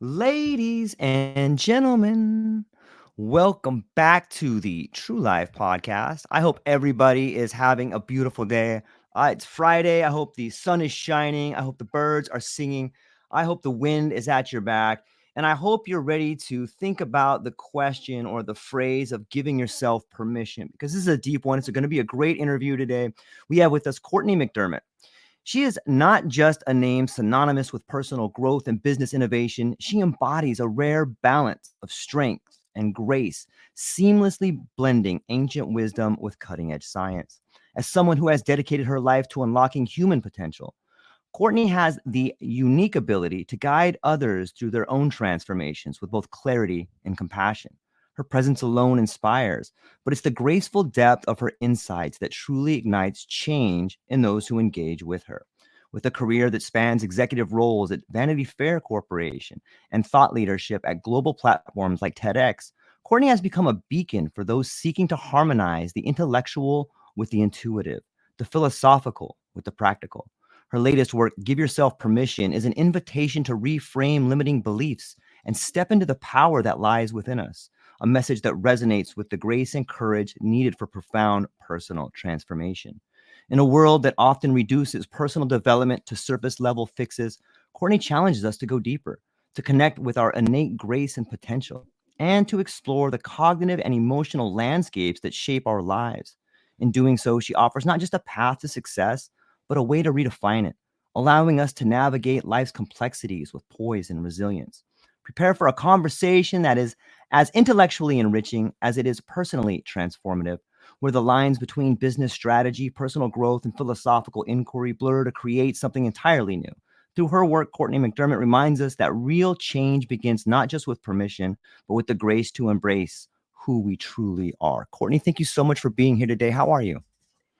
Ladies and gentlemen, welcome back to the True Life podcast. I hope everybody is having a beautiful day. It's Friday. I hope the sun is shining. I hope the birds are singing. I hope the wind is at your back. And I hope you're ready to think about the question or the phrase of giving yourself permission, because this is a deep one. It's going to be a great interview today. We have with us Cortney McDermott. She is not just a name synonymous with personal growth and business innovation. She embodies a rare balance of strength and grace, seamlessly blending ancient wisdom with cutting edge science. As someone who has dedicated her life to unlocking human potential, Cortney has the unique ability to guide others through their own transformations with both clarity and compassion. Her presence alone inspires, but it's the graceful depth of her insights that truly ignites change in those who engage with her. With a career that spans executive roles at Vanity Fair Corporation and thought leadership at global platforms like TEDx, Cortney has become a beacon for those seeking to harmonize the intellectual with the intuitive, the philosophical with the practical. Her latest work, Give Yourself Permission, is an invitation to reframe limiting beliefs and step into the power that lies within us, a message that resonates with the grace and courage needed for profound personal transformation. In a world that often reduces personal development to surface level fixes, Cortney challenges us to go deeper, to connect with our innate grace and potential, and to explore the cognitive and emotional landscapes that shape our lives. In doing so, she offers not just a path to success, but a way to redefine it, allowing us to navigate life's complexities with poise and resilience. Prepare for a conversation that is as intellectually enriching as it is personally transformative, where the lines between business strategy, personal growth, and philosophical inquiry blur to create something entirely new. Through her work, Cortney McDermott reminds us that real change begins not just with permission, but with the grace to embrace who we truly are. Cortney, thank you so much for being here today. How are you?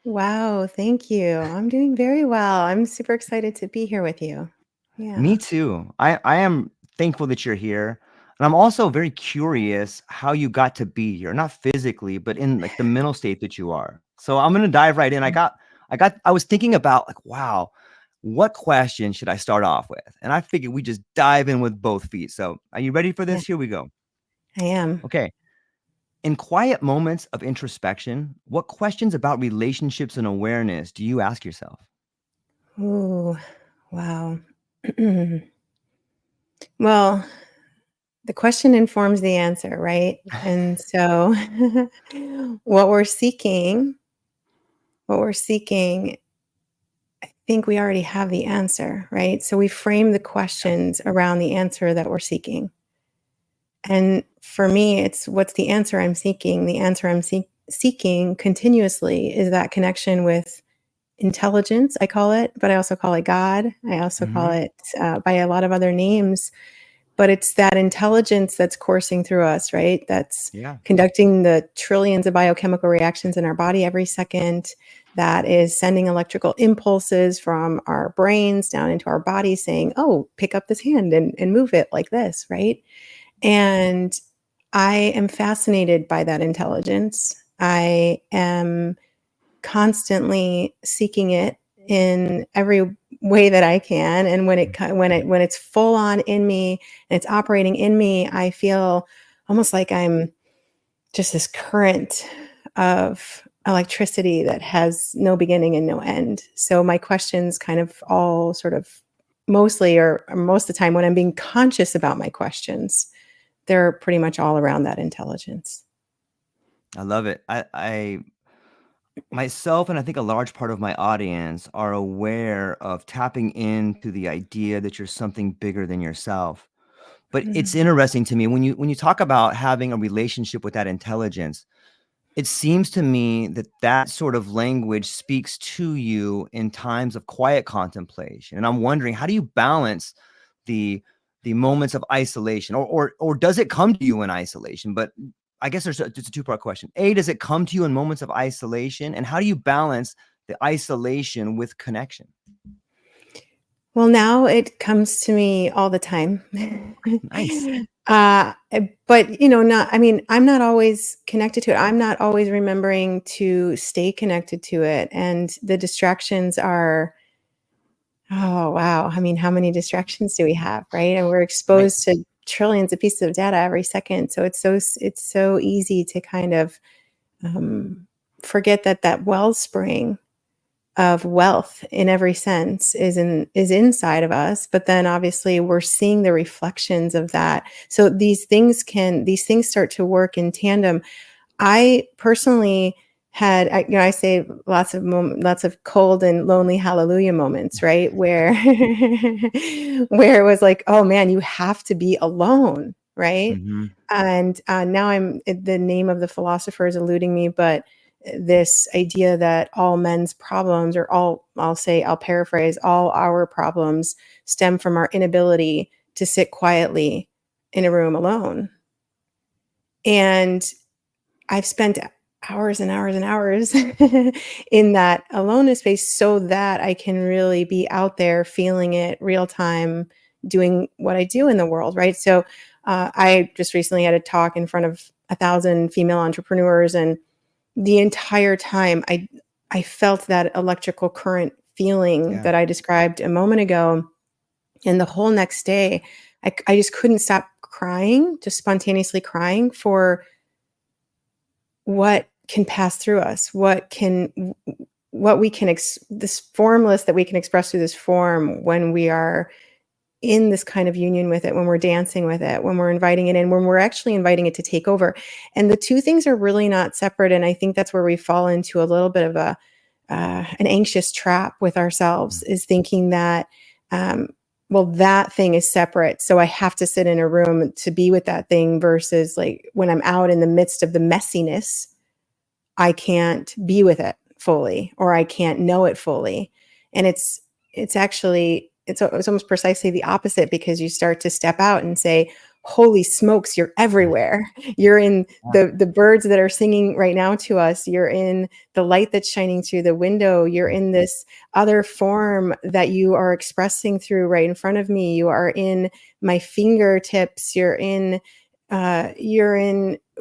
Wow, thank you. I'm doing very well. I'm super excited to be here with you. Me Yeah. too. I am thankful that you're here. And I'm also very curious how you got to be here, not physically, but in like the mental state that you are. So I'm gonna dive right in. I was thinking about like, wow, what question should I start off with? And I figured we just dive in with both feet. So are you ready for Yeah, this? Here we go. I am. Okay. In quiet moments of introspection, what questions about relationships and awareness do you ask yourself? Ooh, wow. Well, the question informs the answer, right? And so what we're seeking, what we're seeking, I think we already have the answer, right? So we frame the questions around the answer that we're seeking. And for me, it's what's the answer I'm seeking? The answer I'm seeking continuously is that connection with intelligence, I call it, but I also call it God. I also call Hmm. it by a lot of other names. But it's that intelligence that's coursing through us, right? That's Yeah. conducting the trillions of biochemical reactions in our body every second, that is sending electrical impulses from our brains down into our body saying, oh, pick up this hand and move it like this, right? And I am fascinated by that intelligence. I am constantly seeking it in every way that I can. And when it's full on in me and it's operating in me, I feel almost like I'm just this current of electricity that has no beginning and no end. So my questions kind of all sort of mostly or most of the time when I'm being conscious about my questions, they're pretty much all around that intelligence. I love it. I myself and I think a large part of my audience are aware of tapping into the idea that you're something bigger than yourself. But it's Mhm. interesting to me when you talk about having a relationship with that intelligence, it seems to me that that sort of language speaks to you in times of quiet contemplation. And I'm wondering, how do you balance the the moments of isolation, or does it come to you in isolation? But I guess it's a two-part question. A, does it come to you in moments of isolation, and how do you balance the isolation with connection? Well, now it comes to me all the time. Nice. But, not I mean, I'm not always connected to it. I'm not always remembering to stay connected to it, and the distractions are Oh, wow. I mean, how many distractions do we have, right? And we're Right. exposed to trillions of pieces of data every second. So it's so easy to kind of um, forget that that wellspring of wealth in every sense is inside of us, but then obviously we're seeing the reflections of that. So these things start to work in tandem. I personally had, I say lots of cold and lonely hallelujah moments, right? Where, where it was like, oh man, you have to be alone, right? Mm-hmm. And now the name of the philosopher is eluding me, but this idea that all men's problems, or I'll paraphrase, all our problems stem from our inability to sit quietly in a room alone. And I've spent hours and hours and hours in that aloneness space so that I can really be out there feeling it real time, doing what I do in the world, right? So I just recently had a talk in front of 1,000 female entrepreneurs, and the entire time I felt that electrical current feeling Yeah. that I described a moment ago. And the whole next day, I just couldn't stop crying, just spontaneously crying for what can pass through us, what we can this formless that we can express through this form when we are in this kind of union with it, when we're dancing with it, when we're inviting it in, when we're actually inviting it to take over. And the two things are really not separate. And I think that's where we fall into a little bit of an anxious trap with ourselves, is thinking that um, well, that thing is separate, so I have to sit in a room to be with that thing, versus like when I'm out in the midst of the messiness, I can't be with it fully, or I can't know it fully. And it's actually it's almost precisely the opposite, because you start to step out and say, holy smokes, you're everywhere. You're in Yeah. the birds that are singing right now to us. You're in the light that's shining through the window. You're in this other form that you are expressing through right in front of me. You are in my fingertips. You're in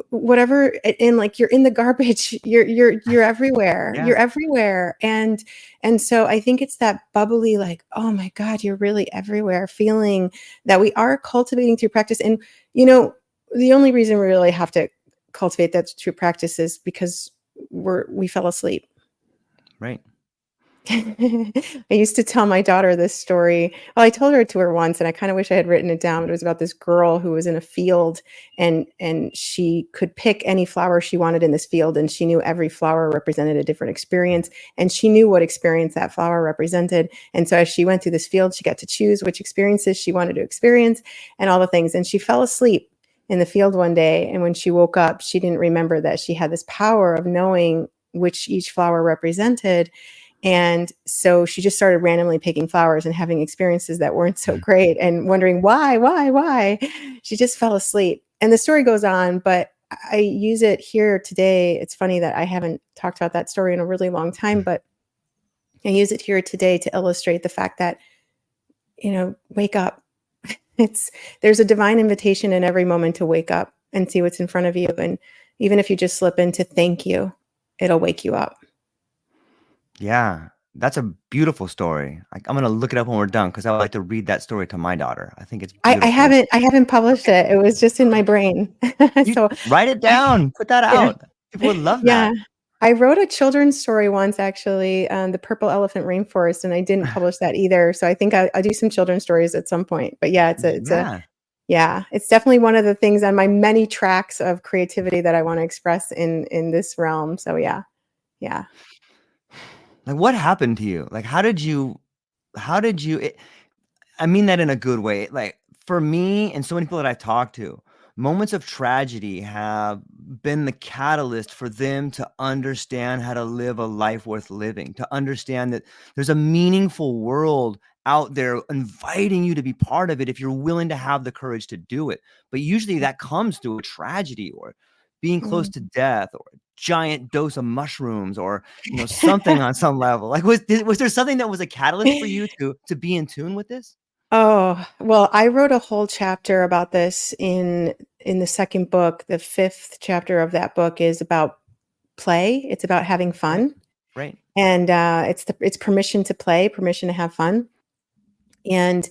whatever, in like you're in the garbage. You're everywhere. Yeah. You're everywhere. And so I think it's that bubbly, like, oh my God, you're really everywhere feeling that we are cultivating through practice. And the only reason we really have to cultivate that through practice is because we fell asleep. Right. I used to tell my daughter this story. Well, I told her to her once, and I kind of wish I had written it down. But it was about this girl who was in a field, and she could pick any flower she wanted in this field, and she knew every flower represented a different experience, and she knew what experience that flower represented. And so as she went through this field, she got to choose which experiences she wanted to experience, and all the things. And she fell asleep in the field one day, and when she woke up, she didn't remember that she had this power of knowing which each flower represented. And so she just started randomly picking flowers and having experiences that weren't so great, and wondering why. She just fell asleep. And the story goes on, but I use it here today. It's funny that I haven't talked about that story in a really long time, but I use it here today to illustrate the fact that, wake up. It's There's a divine invitation in every moment to wake up and see what's in front of you. And even if you just slip into thank you, it'll wake you up. Yeah. That's a beautiful story. I'm gonna look it up when we're done because I would like to read that story to my daughter. I think it's I beautiful. haven't published it. It was just in my brain. You So write it down. Put that yeah, out. People would love yeah. that. I wrote a children's story once, actually, The Purple Elephant Rainforest, and I didn't publish that either. So I think I'll do some children's stories at some point. But yeah, Yeah. yeah, it's definitely one of the things on my many tracks of creativity that I want to express in this realm. So yeah, yeah. Like, what happened to you? Like, how did you I mean that in a good way. Like, for me and so many people that I've talked to, moments of tragedy have been the catalyst for them to understand how to live a life worth living, to understand that there's a meaningful world out there inviting you to be part of it if you're willing to have the courage to do it. But usually that comes through a tragedy, or being close Mm. to death, or a giant dose of mushrooms, or something on some level. Like, was there something that was a catalyst for you to be in tune with this? Oh, well, I wrote a whole chapter about this in the second book. The fifth chapter of that book is about play. It's about having Right. fun. Right. And it's permission to play, permission to have fun. And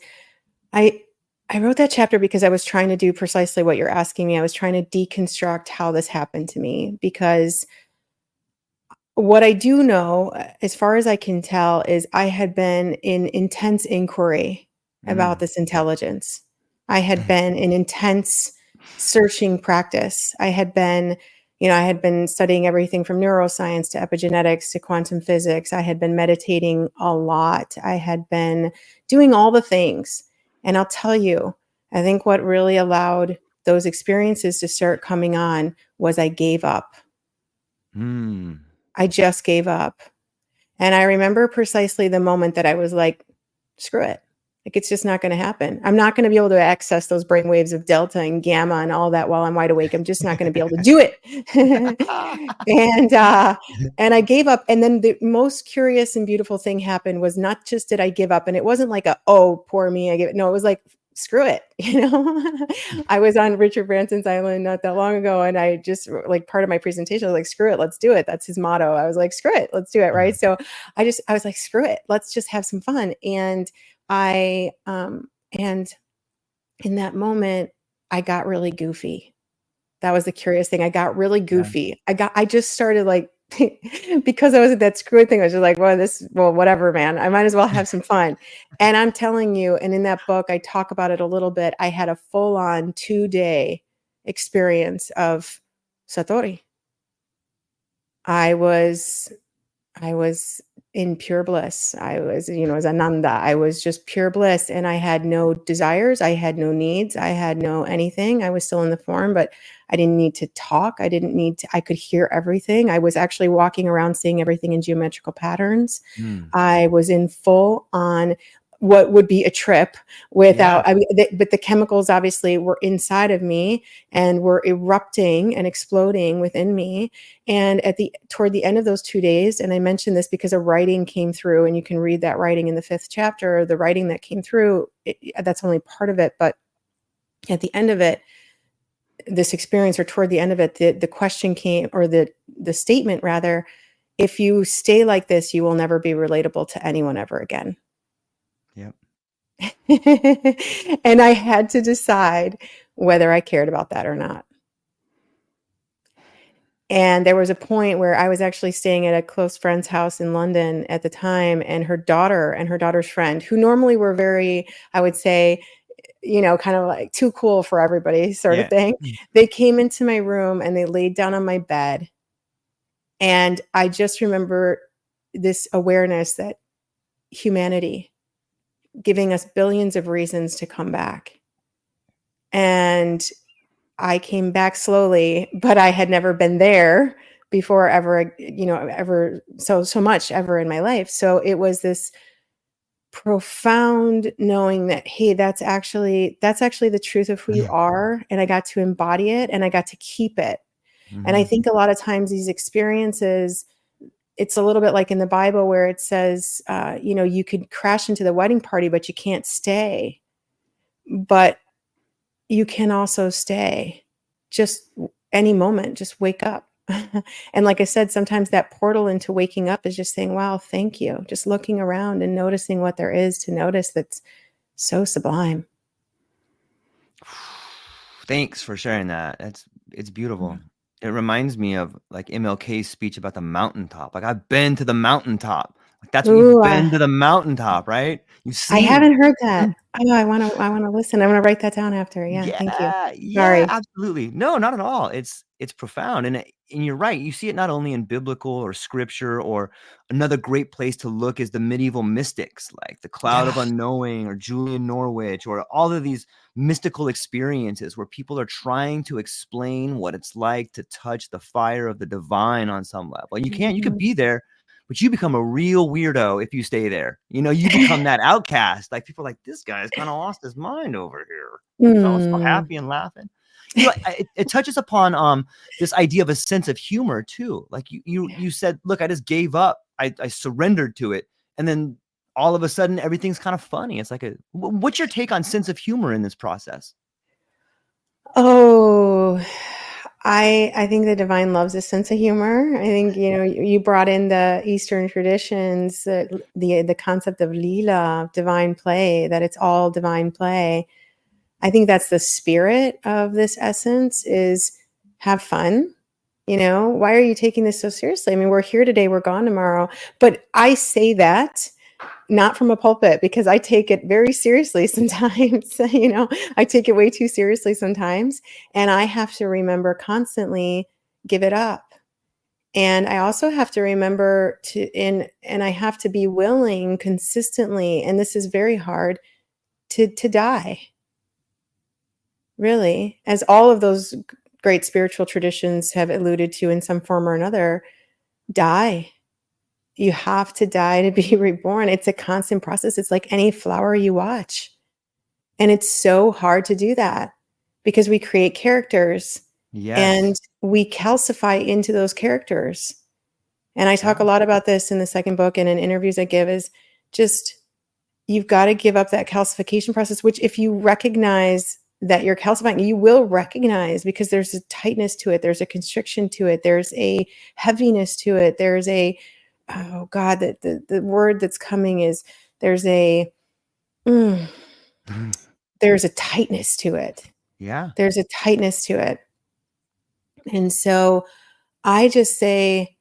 I I wrote that chapter because I was trying to do precisely what you're asking me. I was trying to deconstruct how this happened to me, because what I do know, as far as I can tell, is I had been in intense inquiry about Mm. this intelligence. I had been in intense searching practice. I had been studying everything from neuroscience to epigenetics to quantum physics. I had been meditating a lot. I had been doing all the things. And I'll tell you, I think what really allowed those experiences to start coming on was I gave up. Mm. I just gave up. And I remember precisely the moment that I was like, screw it. Like, it's just not going to happen. I'm not going to be able to access those brain waves of delta and gamma and all that while I'm wide awake. I'm just not going to be able to do it. and and I gave up. And then the most curious and beautiful thing happened was not just did I give up, and it wasn't like oh, poor me, I give it. No, it was like, screw it. I was on Richard Branson's island not that long ago, and I just, like, part of my presentation, I was like, screw it, let's do it. That's his motto. I was like, screw it, let's do it. Right. So I was like, screw it, let's just have some fun. And and in that moment, I got really goofy. That was the curious thing. I got really Yeah. goofy. I just started, like, because I was at that screw thing, I was just like, well, whatever, man. I might as well have some fun. And I'm telling you, and in that book, I talk about it a little bit. I had a full on 2-day experience of Satori. I was I was in pure bliss. I was, as Ananda. I was just pure bliss, and I had no desires. I had no needs. I had no anything. I was still in the form, but I didn't need to talk. I didn't need to, I could hear everything. I was actually walking around seeing everything in geometrical patterns. Mm. I was in full on what would be a trip Yeah. without, I mean, but the chemicals obviously were inside of me and were erupting and exploding within me. And toward the end of those 2 days, and I mentioned this because a writing came through, and you can read that writing in the 5th chapter, the writing that came through, that's only part of it. But at the end of it, this experience, or toward the end of it, the question came, or the statement rather, if you stay like this, you will never be relatable to anyone ever again. Yep. And I had to decide whether I cared about that or not. And there was a point where I was actually staying at a close friend's house in London at the time, and her daughter and her daughter's friend, who normally were very, I would say, kind of like too cool for everybody sort of Yeah. thing. They came into my room and they laid down on my bed. And I just remember this awareness that humanity giving us billions of reasons to come back. And I came back slowly, but I had never been there before ever, ever so much ever in my life. So it was this profound knowing that, hey, that's actually the truth of who you are, and I got to embody it, and I got to keep it. And I Mm-hmm. think a lot of times these experiences, it's a little bit like in the Bible where it says, you could crash into the wedding party, but you can't stay. But you can also stay just any moment, just wake up. And like I said, sometimes that portal into waking up is just saying, wow, thank you. Just looking around and noticing what there is to notice, that's so sublime. Thanks for sharing that. It's beautiful. It reminds me of like MLK's speech about the mountaintop. Like, I've been to the mountaintop. Like, that's what Ooh, you've been to the mountaintop, right? You've I seen. haven't heard that. Oh, I want to listen. I'm going to write that down after. Yeah, thank you. Yeah, Sorry. absolutely. No, not at all. It's profound, and you're right. You see it not only in biblical or scripture, or another great place to look is the medieval mystics, like the Cloud of Yeah. Unknowing or Julian Norwich, or all of these mystical experiences where people are trying to explain what it's like to touch the fire of the divine on some level. And you could Mhm. be there, but you become a real weirdo if you stay there. You become that outcast. Like, people are like, this guy's kind of lost his mind over here. He's all so Mm. happy and laughing. It touches upon this idea of a sense of humor too. Like, you said, look, I just gave up. I surrendered to it, and then all of a sudden everything's kind of funny. It's like what's your take on sense of humor in this process? Oh, I think the divine loves a sense of humor. I think, you brought in the Eastern traditions, the concept of lila, divine play, that it's all divine play. I think that's the spirit of this essence, is have fun. Why are you taking this so seriously? I mean, we're here today, we're gone tomorrow. But I say that not from a pulpit, because I take it very seriously sometimes. I take it way too seriously sometimes. And I have to remember constantly, give it up. And I also have to remember and I have to be willing consistently, and this is very hard, to die. Really, as all of those great spiritual traditions have alluded to in some form or another, die. You have to die to be reborn. It's a constant process. It's like any flower you watch. And it's so hard to do that because we create characters and Yes. we calcify into those characters. And I talk Yeah. a lot about this in the second book and in interviews I give, is just, you've got to give up that calcification process, which if you recognize that you're calcifying, you will recognize, because there's a tightness to it. There's a constriction to it. There's a heaviness to it. There's a, oh God, the word that's coming is, there's a, there's a tightness to it. Yeah. There's a tightness to it. And so I just say,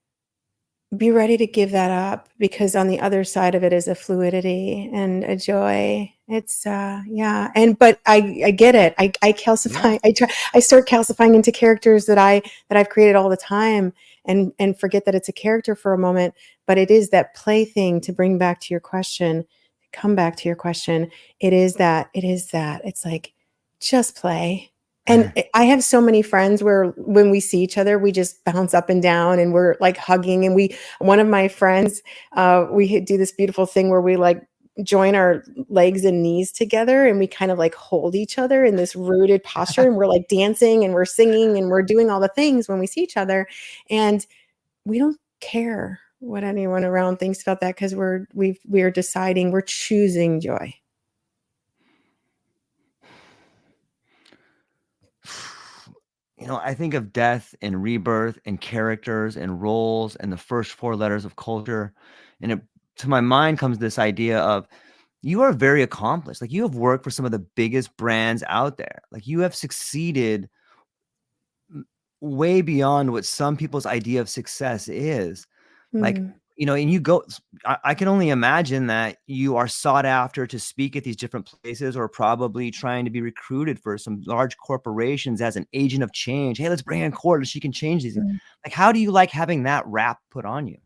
be ready to give that up, because on the other side of it is a fluidity and a joy. It's but I get it. I calcify. Yeah. I start calcifying into characters that I've created all the time, and forget that it's a character for a moment. But it is that play thing, to bring back to your question, come back to your question. It is that. It's like, just play. And I have so many friends where when we see each other, we just bounce up and down and we're like hugging. And one of my friends, we do this beautiful thing where we like join our legs and knees together and we kind of like hold each other in this rooted posture. And we're like dancing and we're singing and we're doing all the things when we see each other. And we don't care what anyone around thinks about that, because we're deciding, we're choosing joy. I think of death and rebirth and characters and roles and the first four letters of culture. And to my mind comes this idea of, you are very accomplished. Like, you have worked for some of the biggest brands out there. Like, you have succeeded way beyond what some people's idea of success is. Like, Mm. and you go, I can only imagine that you are sought after to speak at these different places, or probably trying to be recruited for some large corporations as an agent of change. Hey, let's bring in Court, she can change these. Mm. Like, how do you like having that rap put on you?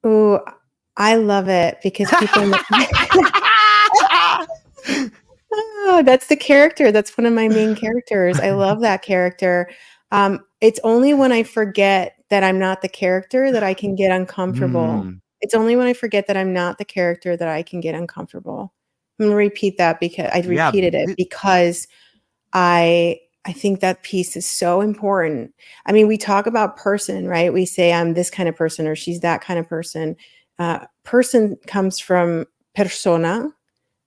Ooh, I love it, because people oh, that's the character. That's one of my main characters. I love that character. It's only when I forget that I'm not the character that I can get uncomfortable. Mm, It's only when I forget that I'm not the character that I can get uncomfortable. I'm gonna repeat that, because I yeah. repeated it because I think that piece is so important. I mean, we talk about person, right? We say I'm this kind of person or she's that kind of person. Person comes from persona.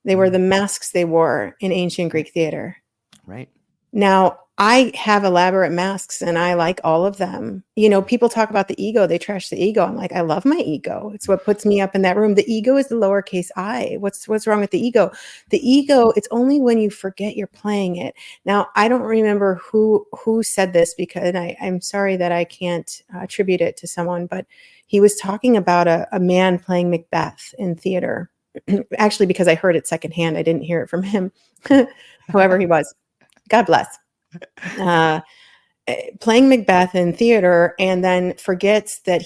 They were the masks they wore in ancient Greek theater. Right. Now, I have elaborate masks and I like all of them. People talk about the ego, they trash the ego. I'm like, I love my ego. It's what puts me up in that room. The ego is the lowercase I. What's wrong with the ego? The ego, it's only when you forget you're playing it. Now, I don't remember who said this, because I'm sorry that I can't attribute it to someone, but he was talking about a man playing Macbeth in theater. Actually, because I heard it secondhand, I didn't hear it from him, whoever he was. God bless. Playing Macbeth in theater, and then forgets that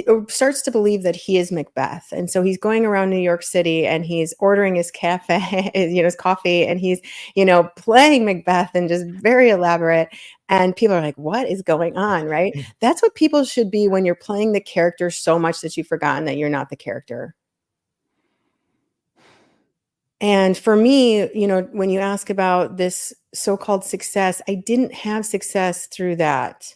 or starts to believe that he is Macbeth. And so he's going around New York City and he's ordering his cafe, his coffee, and he's, playing Macbeth and just very elaborate. And people are like, what is going on? Right. That's what people should be when you're playing the character so much that you've forgotten that you're not the character. And for me, when you ask about this so-called success, I didn't have success through that.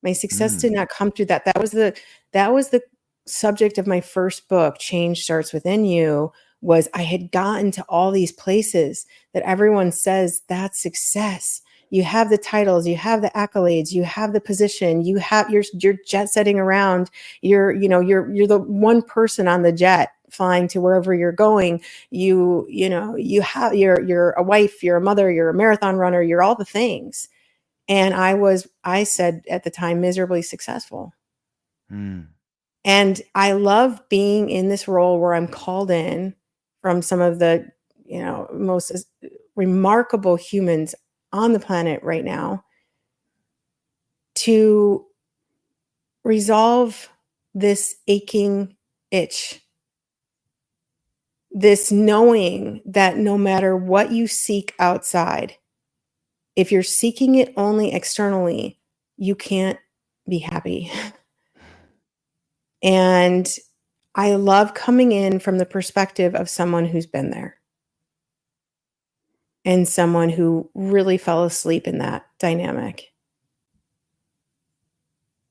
My success Mm, did not come through that. That was the subject of my first book, Change Starts Within You, was I had gotten to all these places that everyone says that's success. you have the titles, you have the accolades, you have the position, you're jet setting around, you're the one person on the jet flying to wherever you're going. You're a wife, you're a mother, you're a marathon runner, you're all the things. And I said at the time, miserably successful. Mm. And I love being in this role where I'm called in from some of the, most remarkable humans on the planet right now to resolve this aching itch, this knowing that no matter what you seek outside, if you're seeking it only externally, you can't be happy. And I love coming in from the perspective of someone who's been there and someone who really fell asleep in that dynamic.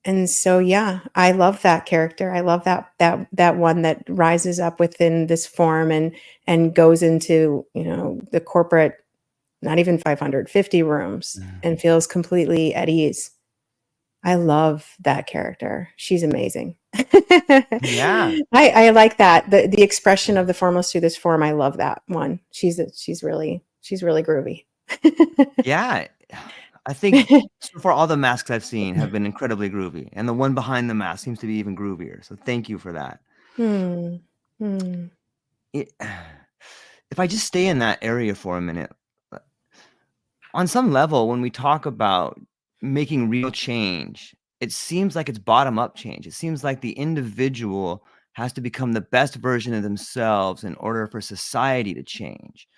And so, yeah, I love that character. I love that one that rises up within this form and goes into, the corporate, not even 550 rooms, and feels completely at ease. I love that character. She's amazing. Yeah. I like that. The expression of the formless through this form. I love that one. She's really groovy. Yeah. I think so far all the masks I've seen have been incredibly groovy, and the one behind the mask seems to be even groovier. So thank you for that. Hmm. Hmm. It, if I just stay in that area for a minute, on some level, when we talk about making real change, it seems like it's bottom up change. It seems like the individual has to become the best version of themselves in order for society to change.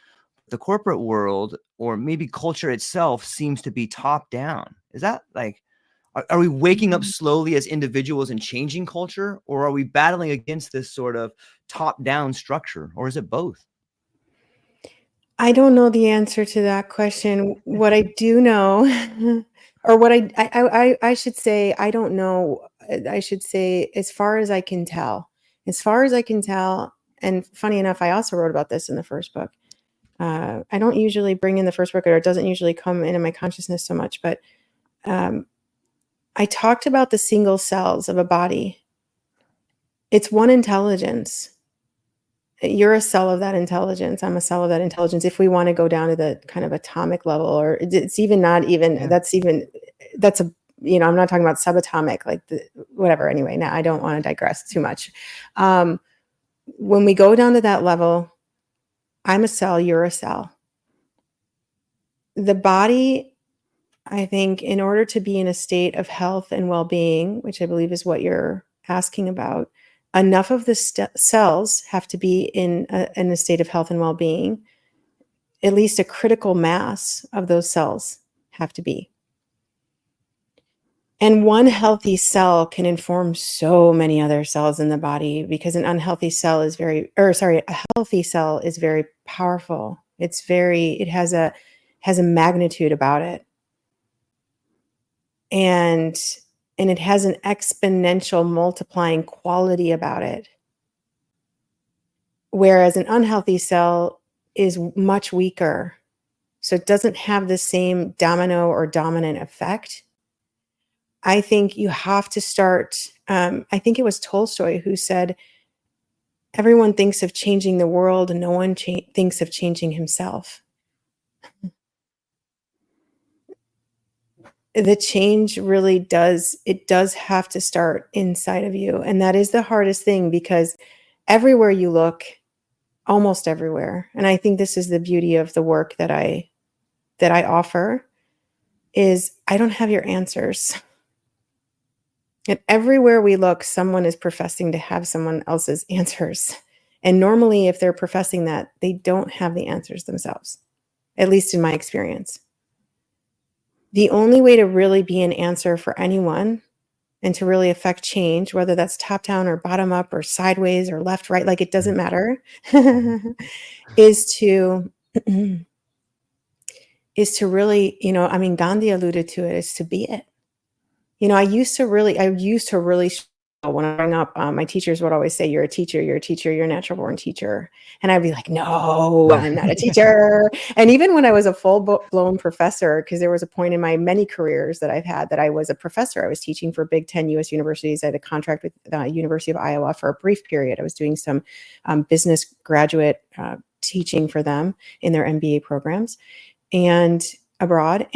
The corporate world, or maybe culture itself, seems to be top down. Is that like, are we waking up slowly as individuals and changing culture, or are we battling against this sort of top down structure, or is it both? I don't know the answer to that question. What I do know, or what I should say, I don't know. I should say, as far as I can tell, and funny enough, I also wrote about this in the first book. I don't usually bring in the first book, or it doesn't usually come into my consciousness so much, but I talked about the single cells of a body. It's one intelligence. You're a cell of that intelligence. I'm a cell of that intelligence. If we want to go down to the kind of atomic level, or it's even not even, Yeah. that's a, I'm not talking about subatomic, like whatever. Anyway, now I don't want to digress too much. When we go down to that level, I'm a cell, you're a cell. The body, I think, in order to be in a state of health and well-being, which I believe is what you're asking about, enough of the cells have to be in a state of health and well-being. At least a critical mass of those cells have to be. And one healthy cell can inform so many other cells in the body, because an unhealthy cell is a healthy cell is very powerful. It has a magnitude about it. And it has an exponential multiplying quality about it. Whereas an unhealthy cell is much weaker. So it doesn't have the same domino or dominant effect. I think you have to start. I think it was Tolstoy who said, everyone thinks of changing the world and no one thinks of changing himself. The change really does have to start inside of you. And that is the hardest thing, because everywhere you look, almost everywhere, and I think this is the beauty of the work that I offer, is I don't have your answers. And everywhere we look, someone is professing to have someone else's answers. And normally, if they're professing that, they don't have the answers themselves, at least in my experience. The only way to really be an answer for anyone and to really affect change, whether that's top down or bottom up or sideways or left, right, like it doesn't matter, is to really, Gandhi alluded to it, is to be it. I used to really when I growing up, my teachers would always say, "You're a teacher, you're a teacher, you're a natural born teacher." And I'd be like, "No, I'm not a teacher." And even when I was a full-blown professor, because there was a point in my many careers that I've had that I was a professor. I was teaching for Big Ten U.S. universities. I had a contract with the University of Iowa for a brief period. I was doing some business graduate teaching for them in their MBA programs and abroad.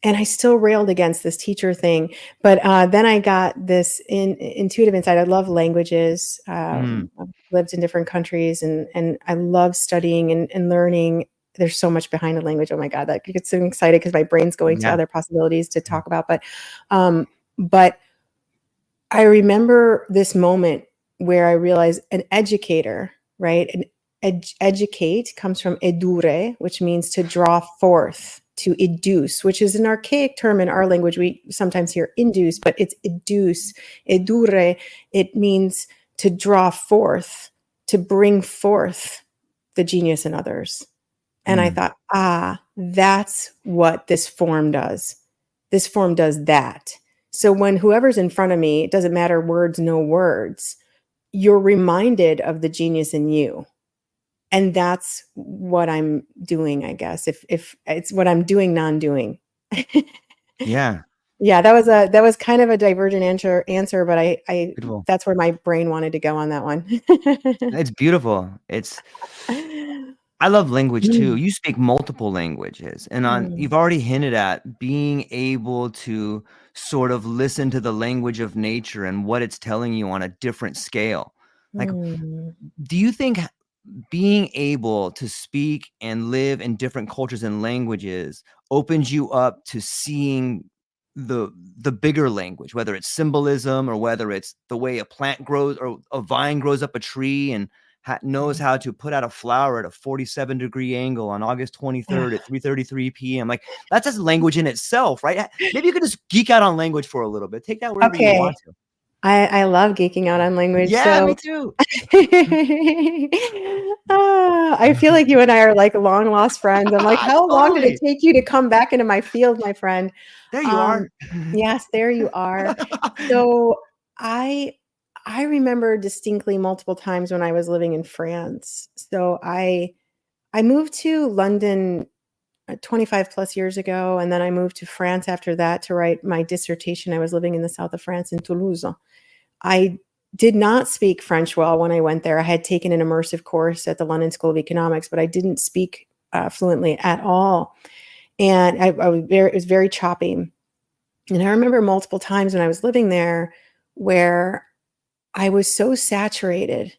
And I still railed against this teacher thing, but then I got this intuitive insight. I love languages. I've lived in different countries, and I love studying and learning. There's so much behind a language. Oh my God, that gets so excited because my brain's going to other possibilities to talk about. But I remember this moment where I realized an educator, right? Educate comes from edure, which means to draw forth, to educe, which is an archaic term in our language. We sometimes hear induce, but it's educe, edure. It means to draw forth, to bring forth the genius in others. And I thought, that's what this form does. This form does that. So when whoever's in front of me, it doesn't matter words, no words, you're reminded of the genius in you. And that's what I'm doing, I guess, if it's what I'm doing, non-doing. Yeah. Yeah, that was kind of a divergent answer, but I Beautiful. that's where my brain wanted to go on that one. It's beautiful. I love language too. You speak multiple languages, and you've already hinted at being able to sort of listen to the language of nature and what it's telling you on a different scale. Like, do you think being able to speak and live in different cultures and languages opens you up to seeing the bigger language, whether it's symbolism or whether it's the way a plant grows or a vine grows up a tree and knows how to put out a flower at a 47-degree angle on August 23rd at 3:33 p.m. Like, that's just language in itself, right? Maybe you could just geek out on language for a little bit. Take that wherever you Okay. want to. I love geeking out on language. Yeah, So me too. I feel like you and I are like long lost friends. I'm like, how long did it Totally. take you to come back into my field, my friend? There you are. Yes, there you are. So I remember distinctly multiple times when I was living in France. So I moved to London 25 plus years ago, and then I moved to France after that to write my dissertation. I was living in the south of France in Toulouse. I did not speak French well when I went there. I had taken an immersive course at the London School of Economics, but I didn't speak fluently at all. And it was very choppy. And I remember multiple times when I was living there where I was so saturated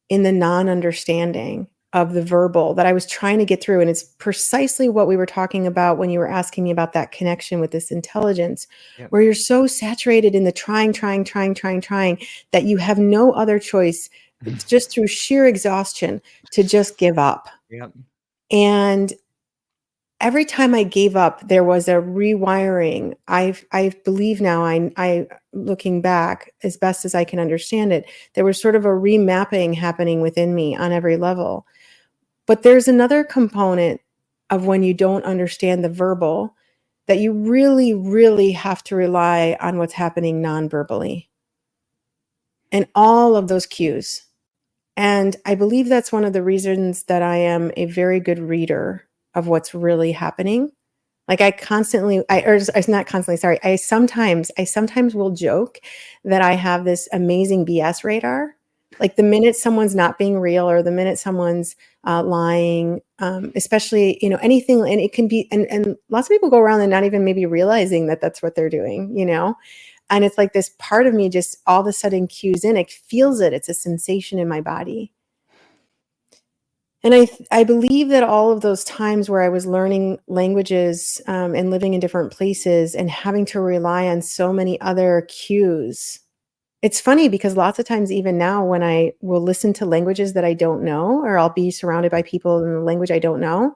in the non-understanding of the verbal that I was trying to get through. And it's precisely what we were talking about when you were asking me about that connection with this intelligence, where you're so saturated in the trying, that you have no other choice. It's just through sheer exhaustion to just give up. Yep. And every time I gave up, there was a rewiring. I believe now, I looking back as best as I can understand it, there was sort of a remapping happening within me on every level. But there's another component of when you don't understand the verbal that you really, really have to rely on what's happening non-verbally and all of those cues. And I believe that's one of the reasons that I am a very good reader of what's really happening. Like I sometimes will joke that I have this amazing BS radar. Like the minute someone's not being real or the minute someone's lying, especially, anything, and it can be, and lots of people go around and not even maybe realizing that that's what they're doing, and it's like this part of me just all of a sudden cues in, it feels it. It's a sensation in my body. And I believe that all of those times where I was learning languages and living in different places and having to rely on so many other cues, it's funny because lots of times, even now, when I will listen to languages that I don't know, or I'll be surrounded by people in the language I don't know,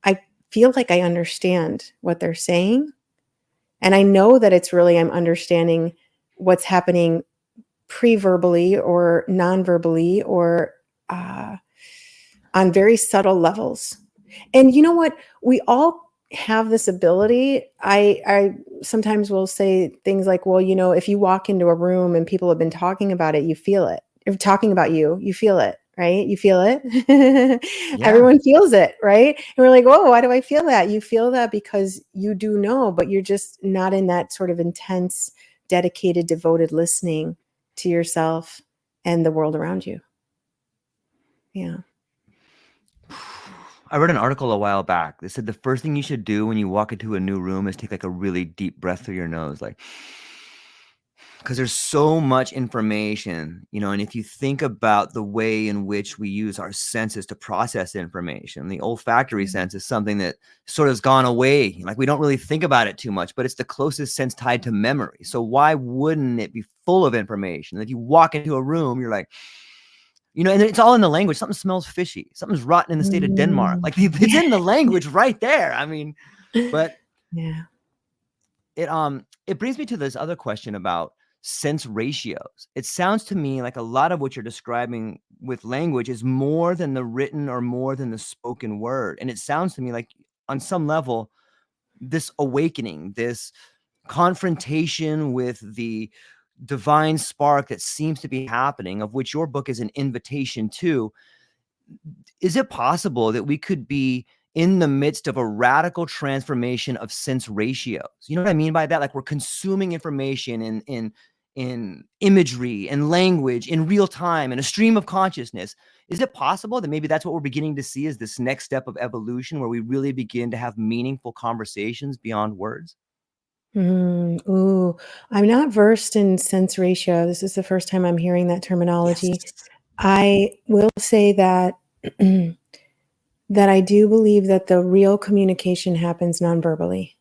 I feel like I understand what they're saying. And I know that it's really, I'm understanding what's happening pre-verbally or non-verbally or on very subtle levels. And you know what? We all have this ability. I sometimes will say things like, well, if you walk into a room and people have been talking about it, you feel it. If talking about you, you feel it, right? You feel it. Yeah. Everyone feels it, right? And we're like, whoa, why do I feel that? You feel that because you do know, but you're just not in that sort of intense, dedicated, devoted listening to yourself and the world around you. Yeah. I read an article a while back that said the first thing you should do when you walk into a new room is take like a really deep breath through your nose, like, because there's so much information, and if you think about the way in which we use our senses to process information, the olfactory sense is something that sort of has gone away. Like, we don't really think about it too much, but it's the closest sense tied to memory. So why wouldn't it be full of information? If you walk into a room, you're like, and it's all in the language. Something smells fishy. Something's rotten in the state of Denmark. Like, it's in the language right there. I mean, but Yeah. it brings me to this other question about sense ratios. It sounds to me like a lot of what you're describing with language is more than the written or more than the spoken word. And it sounds to me like, on some level, this awakening, this confrontation with the divine spark that seems to be happening, of which your book is an invitation to. Is it possible that we could be in the midst of a radical transformation of sense ratios? You know what I mean by that? Like, we're consuming information in imagery and language in real time, in a stream of consciousness. Is it possible that maybe that's what we're beginning to see as this next step of evolution, where we really begin to have meaningful conversations beyond words? Ooh, I'm not versed in sense ratio. This is the first time I'm hearing that Yes. terminology. I will say that that I do believe that the real communication happens non-verbally.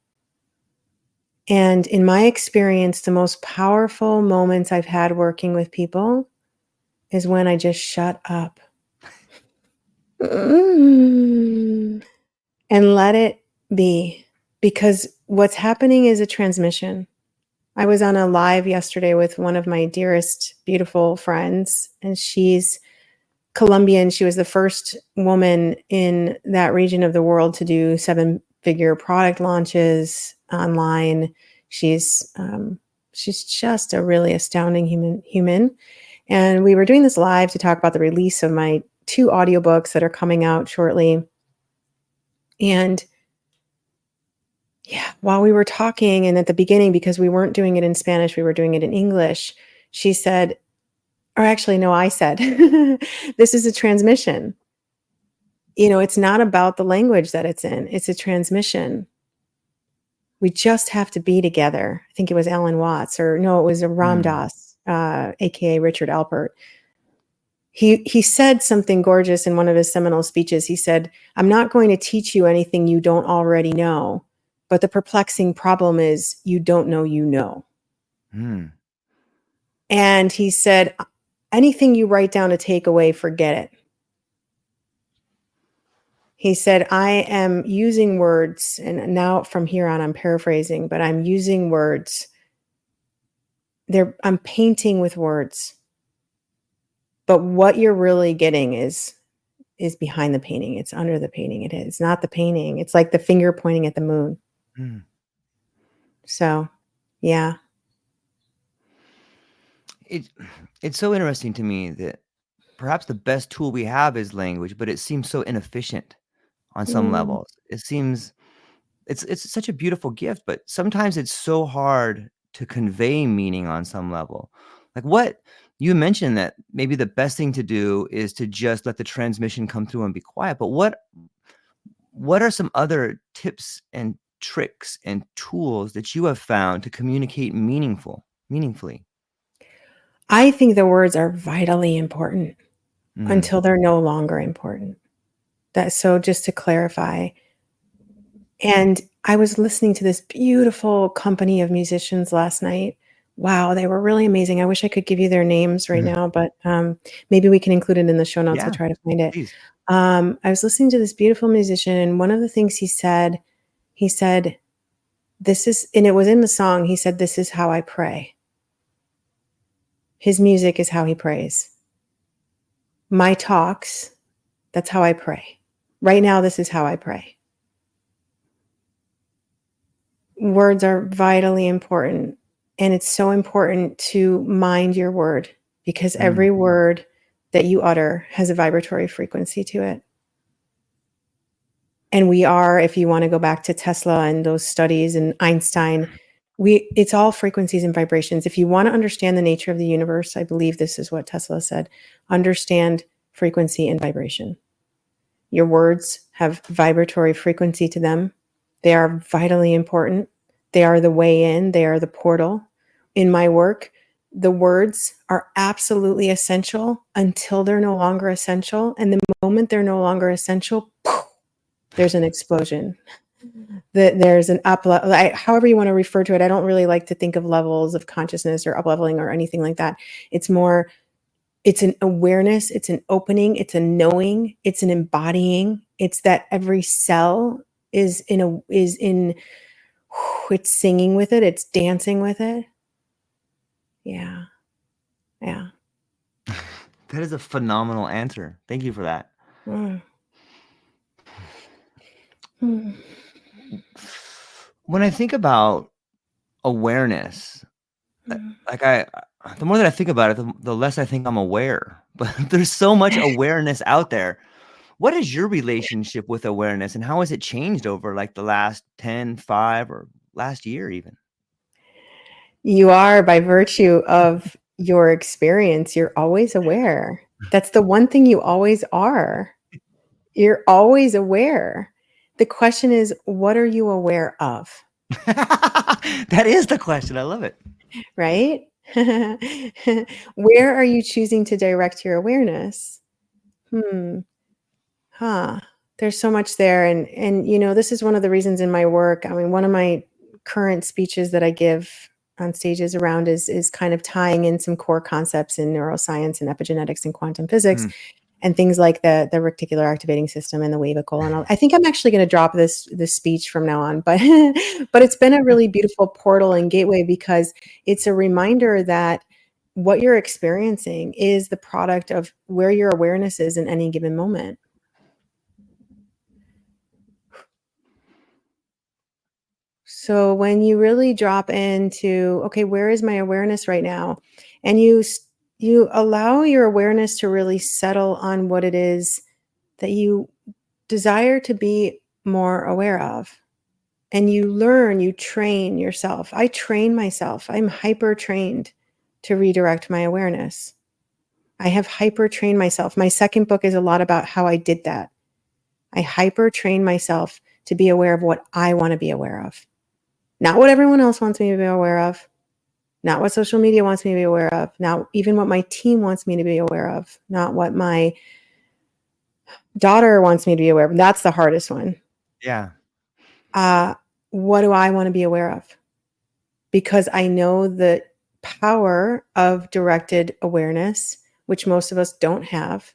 And in my experience, the most powerful moments I've had working with people is when I just shut up and let it be. Because what's happening is a transmission. I was on a live yesterday with one of my dearest, beautiful friends, and she's Colombian. She was the first woman in that region of the world to do 7-figure product launches online. She's just a really astounding human. And we were doing this live to talk about the release of my 2 audiobooks that are coming out shortly. And yeah, while we were talking, and at the beginning, because we weren't doing it in Spanish, we were doing it in English, she said, or actually, no, I said, this is a transmission. It's not about the language that it's in, it's a transmission. We just have to be together. I think it was Alan Watts, or no, it was a Ram Dass, aka Richard Alpert. He said something gorgeous in one of his seminal speeches. He said, I'm not going to teach you anything you don't already know, but the perplexing problem is you don't know you know. And he said, anything you write down to take away, forget it. He said, I am using words, and now from here on, I'm paraphrasing, but I'm using words. I'm painting with words. But what you're really getting is behind the painting. It's under the painting. It's not the painting. It's like the finger pointing at the moon. So, yeah. It's so interesting to me that perhaps the best tool we have is language, but it seems so inefficient on some levels. It seems it's such a beautiful gift, but sometimes it's so hard to convey meaning on some level. Like, what you mentioned, that maybe the best thing to do is to just let the transmission come through and be quiet. But what are some other tips and tricks and tools that you have found to communicate meaningfully? I think the words are vitally important until they're no longer important. So just to clarify. And I was listening to this beautiful company of musicians last night. Wow, they were really amazing. I wish I could give you their names right now, but maybe we can include it in the show notes. I'll try to find it. Please. I was listening to this beautiful musician, and one of the things he said, this is, and it was in the song, he said, this is how I pray. His music is how he prays. My talks, that's how I pray. Right now, this is how I pray. Words are vitally important. And it's so important to mind your word, because every word that you utter has a vibratory frequency to it. And we are, if you want to go back to Tesla and those studies and Einstein, it's all frequencies and vibrations. If you want to understand the nature of the universe, I believe this is what Tesla said: understand frequency and vibration. Your words have vibratory frequency to them. They are vitally important. They are the way in, they are the portal. In my work, the words are absolutely essential until they're no longer essential. And the moment they're no longer essential, poof, there's an explosion. There's an up, however you want to refer to it. I don't really like to think of levels of consciousness or up leveling or anything like that. It's more, it's an awareness, it's an opening, it's a knowing, it's an embodying. It's that every cell is it's singing with it, it's dancing with it. Yeah. Yeah. That is a phenomenal answer. Thank you for that. Mm. When I think about awareness, like the more that I think about it, the less I think I'm aware. But there's so much awareness out there. What is your relationship with awareness, and how has it changed over like the last 10, 5, or last year even? You are, by virtue of your experience, you're always aware. That's the one thing you always are. You're always aware. The question is, what are you aware of? That is the question. I love it. Right? Where are you choosing to direct your awareness? There's so much there. And this is one of the reasons in my work. I mean, one of my current speeches that I give on stages around is kind of tying in some core concepts in neuroscience and epigenetics and quantum physics and things like the reticular activating system and the wavicle. And I think I'm actually going to drop this speech from now on, but but it's been a really beautiful portal and gateway, because it's a reminder that what you're experiencing is the product of where your awareness is in any given moment. So when you really drop into, okay, where is my awareness right now? And you allow your awareness to really settle on what it is that you desire to be more aware of. And you learn, you train yourself. I train myself. I'm hyper trained to redirect my awareness. I have hyper trained myself. My second book is a lot about how I did that. I hyper trained myself to be aware of what I want to be aware of. Not what everyone else wants me to be aware of, not what social media wants me to be aware of, not even what my team wants me to be aware of, not what my daughter wants me to be aware of. That's the hardest one. Yeah. What do I want to be aware of? Because I know the power of directed awareness, which most of us don't have.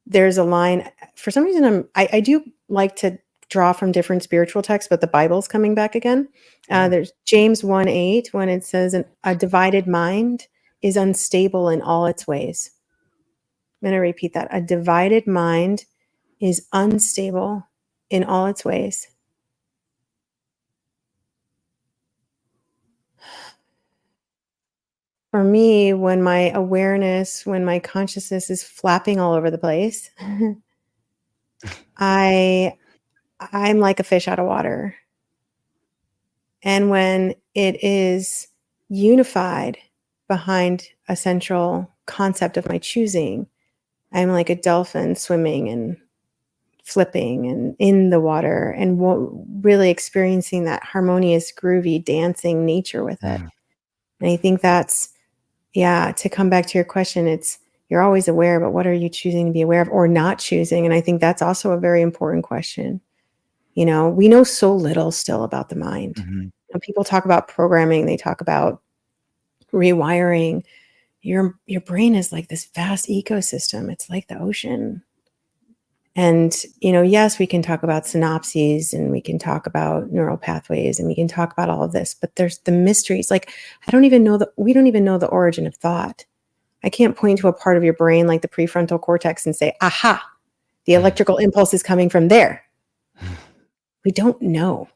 There's a line, for some reason, I do like to draw from different spiritual texts, but the Bible's coming back again. There's James 1:8, when it says, a divided mind is unstable in all its ways. I'm going to repeat that. A divided mind is unstable in all its ways. For me, when my awareness, when my consciousness is flapping all over the place, I'm like a fish out of water. And when it is unified behind a central concept of my choosing, I'm like a dolphin swimming and flipping and in the water and really experiencing that harmonious, groovy, dancing nature with it. And I think that's, to come back to your question, you're always aware, but what are you choosing to be aware of or not choosing? And I think that's also a very important question. We know so little still about the mind. When people talk about programming, they talk about rewiring. Your brain is like this vast ecosystem. It's like the ocean. And, yes, we can talk about synapses and we can talk about neural pathways and we can talk about all of this, but there's the mysteries. Like, we don't even know the origin of thought. I can't point to a part of your brain like the prefrontal cortex and say, aha, the electrical impulse is coming from there. We don't know.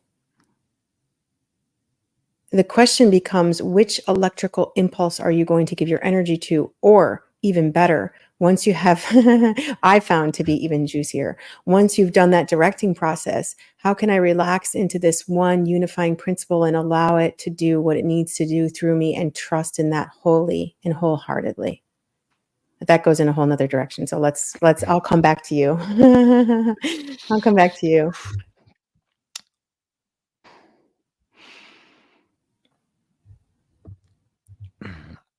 The question becomes, which electrical impulse are you going to give your energy to? Or even better, once you have, I found to be even juicier, once you've done that directing process, how can I relax into this one unifying principle and allow it to do what it needs to do through me and trust in that wholly and wholeheartedly? But that goes in a whole nother direction. So I'll come back to you. I'll come back to you.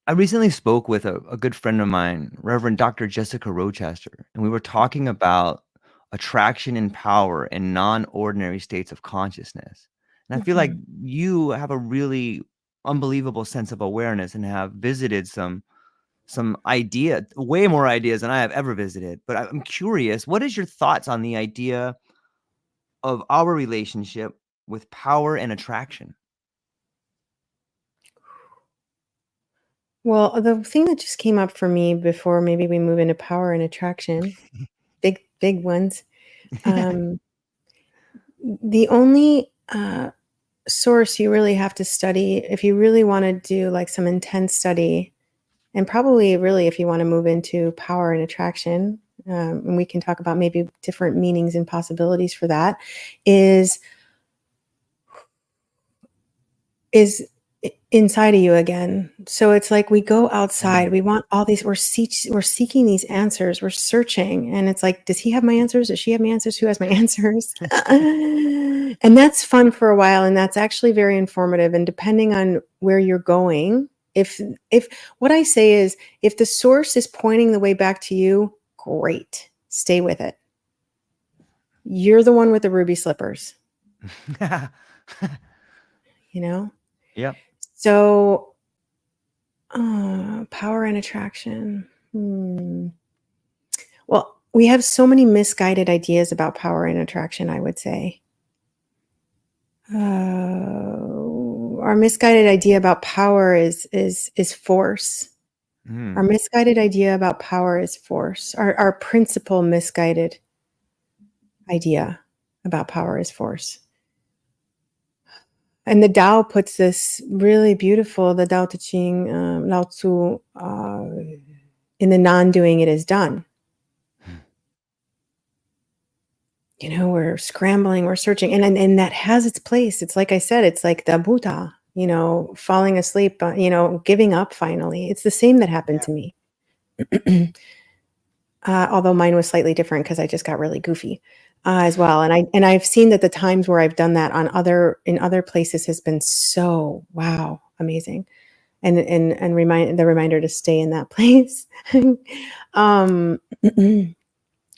I recently spoke with a good friend of mine, Reverend Dr. Jessica Rochester, and we were talking about attraction and power in non-ordinary states of consciousness. And I feel like you have a really unbelievable sense of awareness and have visited some idea, way more ideas than I have ever visited. But I'm curious, what is your thoughts on the idea of our relationship with power and attraction? Well, the thing that just came up for me before maybe we move into power and attraction, big ones. The only source you really have to study if you really want to do like some intense study, and probably really if you want to move into power and attraction, and we can talk about maybe different meanings and possibilities for that, is inside of you again. So it's like we go outside, we want all these, we're seeking these answers, we're searching, and it's like, does he have my answers? Does she have my answers? Who has my answers? And that's fun for a while, and that's actually very informative. And depending on where you're going, if what I say is, if the source is pointing the way back to you, great, stay with it. You're the one with the ruby slippers, you know? Yep. So power and attraction. Well, we have so many misguided ideas about power and attraction, I would say. Our misguided idea about power is force. Our misguided idea about power is force. Our principal misguided idea about power is force. And the Tao puts this really beautiful, the Tao Te Ching, Lao Tzu, in the non-doing it is done. You know, we're scrambling, we're searching, and that has its place. It's like I said, it's like the Buddha, you know, falling asleep, you know, giving up finally. It's the same that happened to me. Although mine was slightly different because I just got really goofy as well. And I've seen that the times where I've done that in other places has been so wow, amazing. And the reminder to stay in that place.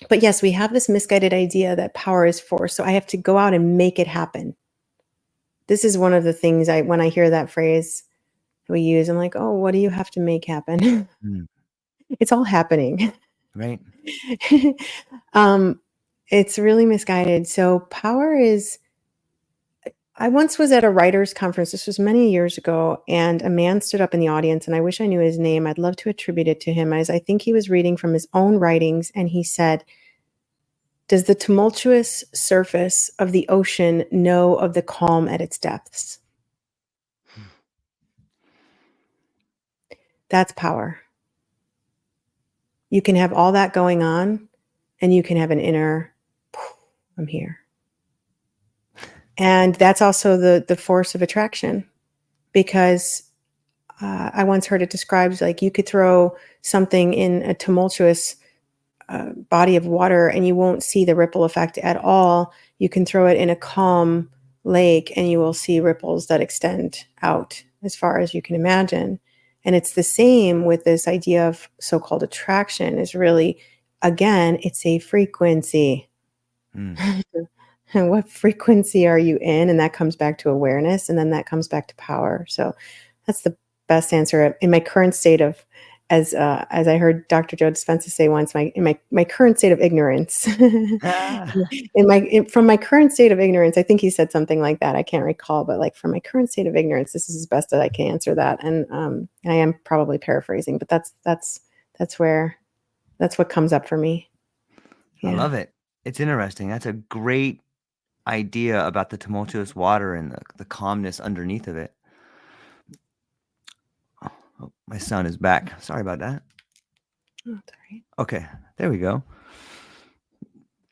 But yes, we have this misguided idea that power is force. So I have to go out and make it happen. This is one of the things when I hear that phrase we use, I'm like, oh, what do you have to make happen? It's all happening. Right. It's really misguided. So power is, I once was at a writers conference. This was many years ago, and a man stood up in the audience, and I wish I knew his name. I'd love to attribute it to him, as I think he was reading from his own writings, and he said, does the tumultuous surface of the ocean know of the calm at its depths? That's power. You can have all that going on, and you can have an inner, I'm here. And that's also the force of attraction, because I once heard it described like you could throw something in a tumultuous body of water and you won't see the ripple effect at all. You can throw it in a calm lake and you will see ripples that extend out as far as you can imagine. And it's the same with this idea of so-called attraction. Is really, again, it's a frequency. And what frequency are you in? And that comes back to awareness, and then that comes back to power. So that's the best answer in my current state of, as I heard Dr. Joe Dispenza say once, in my current state of ignorance. From my current state of ignorance, I think he said something like that. I can't recall, but like from my current state of ignorance, this is as best that I can answer that. And I am probably paraphrasing, but that's what comes up for me. I love it. It's interesting. That's a great idea about the tumultuous water and the calmness underneath of it. Oh, my sound is back. Sorry about that. Oh, that's all right. Okay, there we go.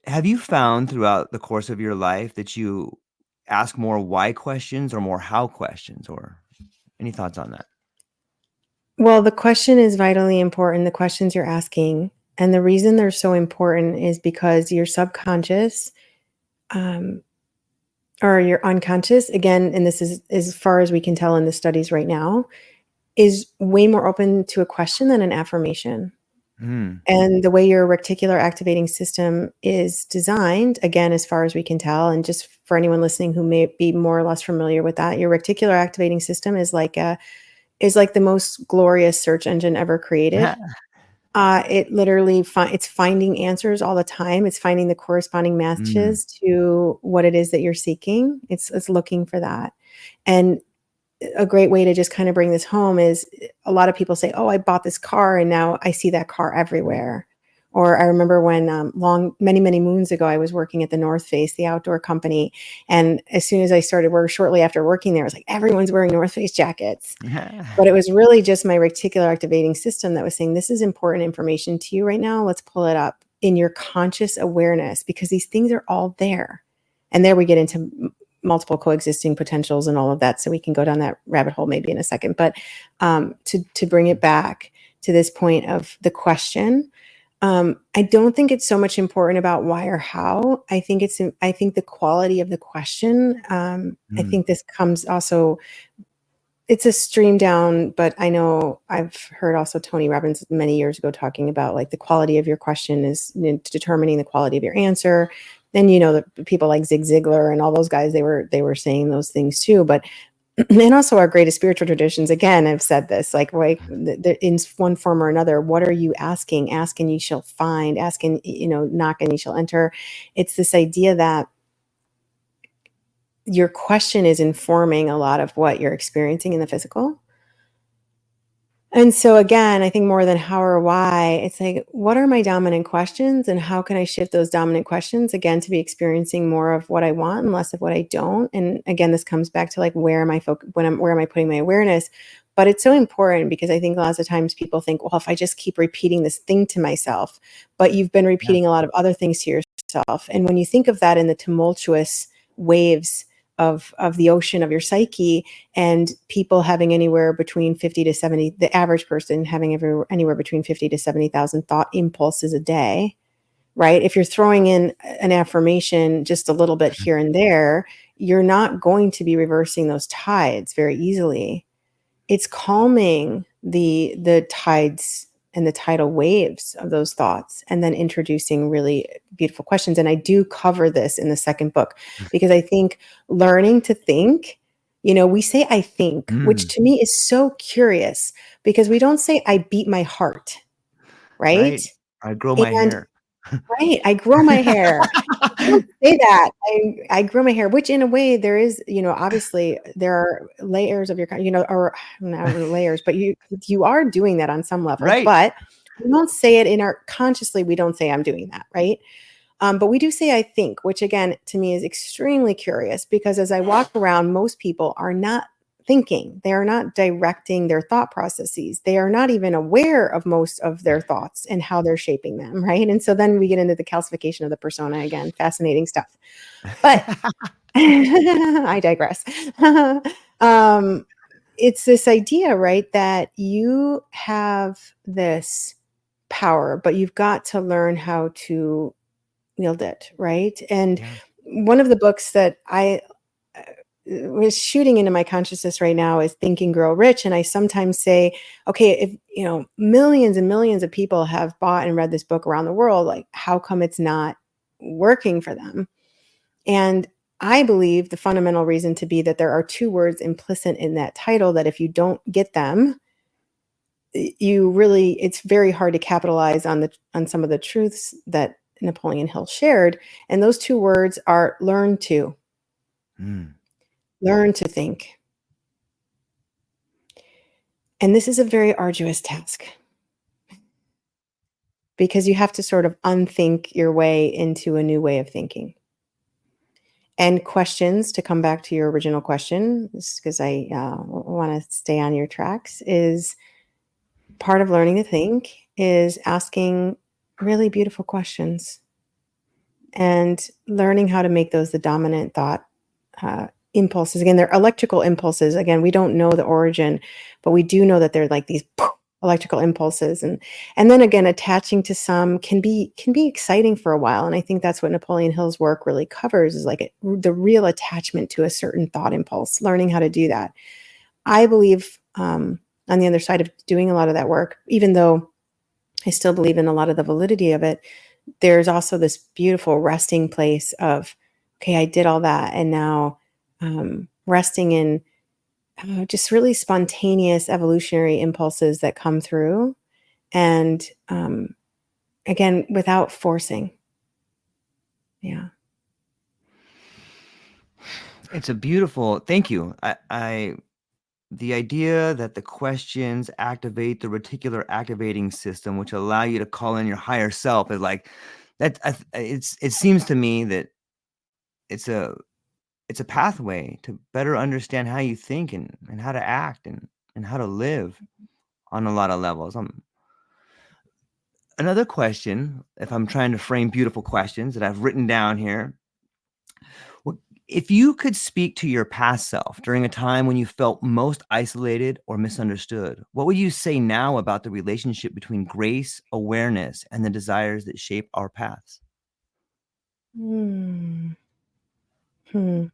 Have you found throughout the course of your life that you ask more why questions or more how questions, or any thoughts on that? Well, the question is vitally important, the questions you're asking. And the reason they're so important is because your subconscious, um, or your unconscious, again, and this is as far as we can tell in the studies right now, is way more open to a question than an affirmation. Mm. And the way your reticular activating system is designed, again, as far as we can tell, and just for anyone listening who may be more or less familiar with that, your reticular activating system is like the most glorious search engine ever created. It literally it's finding answers all the time. It's finding the corresponding Mm. matches to what it is that you're seeking. It's looking for that. And a great way to just kind of bring this home is a lot of people say, "Oh, I bought this car and now I see that car everywhere." Or I remember when many moons ago, I was working at the North Face, the outdoor company, and as soon as I started work, shortly after working there, it was like everyone's wearing North Face jackets. But it was really just my reticular activating system that was saying, this is important information to you right now. Let's pull it up in your conscious awareness because these things are all there. And there we get into multiple coexisting potentials and all of that. So we can go down that rabbit hole maybe in a second. But to bring it back to this point of the question, I don't think it's so much important about why or how. I think the quality of the question. I Mm. think this comes also, it's a stream down, but I know I've heard also Tony Robbins many years ago talking about like the quality of your question is determining the quality of your answer. Then the people like Zig Ziglar and all those guys, they were saying those things too. But and also our greatest spiritual traditions, again, I've said this, like, right, in one form or another, what are you asking? Ask and ye shall find. Ask and knock and ye shall enter. It's this idea that your question is informing a lot of what you're experiencing in the physical. And so again, I think more than how or why, it's like, what are my dominant questions and how can I shift those dominant questions again to be experiencing more of what I want and less of what I don't? And again, this comes back to like, where am I where am I putting my awareness? But it's so important because I think lots of times people think, well, if I just keep repeating this thing to myself, but you've been Yeah. repeating a lot of other things to yourself. And when you think of that in the tumultuous waves of the ocean of your psyche, and people having anywhere between 50 to 70, the average person having anywhere between 50 to 70,000 thought impulses a day, right? If you're throwing in an affirmation just a little bit here and there, you're not going to be reversing those tides very easily. It's calming the tides and the tidal waves of those thoughts and then introducing really beautiful questions. And I do cover this in the second book because I think learning to think, we say I think, which Mm. to me is so curious because we don't say I beat my heart, right? Right. I grow my And hair. right, I grow my hair. I don't say that. I grow my hair, which in a way there is, obviously there are layers of your, or not really layers, but you are doing that on some level, Right. but we don't say it consciously. We don't say I'm doing that, right? But we do say I think, which again to me is extremely curious because as I walk around, most people are not thinking. They are not directing their thought processes. They are not even aware of most of their thoughts and how they're shaping them, right? And so then we get into the calcification of the persona again. Fascinating stuff. But I digress. um, it's this idea, right, that you have this power, but you've got to learn how to wield it, right? And Yeah. one of the books that I was shooting into my consciousness right now is Think and Grow Rich. And I sometimes say, okay, if millions and millions of people have bought and read this book around the world, like how come it's not working for them? And I believe the fundamental reason to be that there are two words implicit in that title that if you don't get them, it's very hard to capitalize on some of the truths that Napoleon Hill shared. And those two words are Mm. learn to think. And this is a very arduous task because you have to sort of unthink your way into a new way of thinking. And questions, to come back to your original question, because I want to stay on your tracks, is part of learning to think is asking really beautiful questions and learning how to make those the dominant thought impulses. Again, they're electrical impulses. Again, we don't know the origin, but we do know that they're like these electrical impulses, and then again, attaching to some can be exciting for a while. And I think that's what Napoleon Hill's work really covers, is like the real attachment to a certain thought impulse, learning how to do that. I believe on the other side of doing a lot of that work, even though I still believe in a lot of the validity of it, there's also this beautiful resting place of, okay, I did all that, and now resting in just really spontaneous evolutionary impulses that come through, and again, without forcing. Yeah. It's a beautiful, thank you. The idea that the questions activate the reticular activating system, which allow you to call in your higher self, is like that. It seems to me that it's a pathway to better understand how you think and how to act and how to live on a lot of levels. Another question, if I'm trying to frame beautiful questions that I've written down here. If you could speak to your past self during a time when you felt most isolated or misunderstood, what would you say now about the relationship between grace, awareness, and the desires that shape our paths? Hmm. Hmm.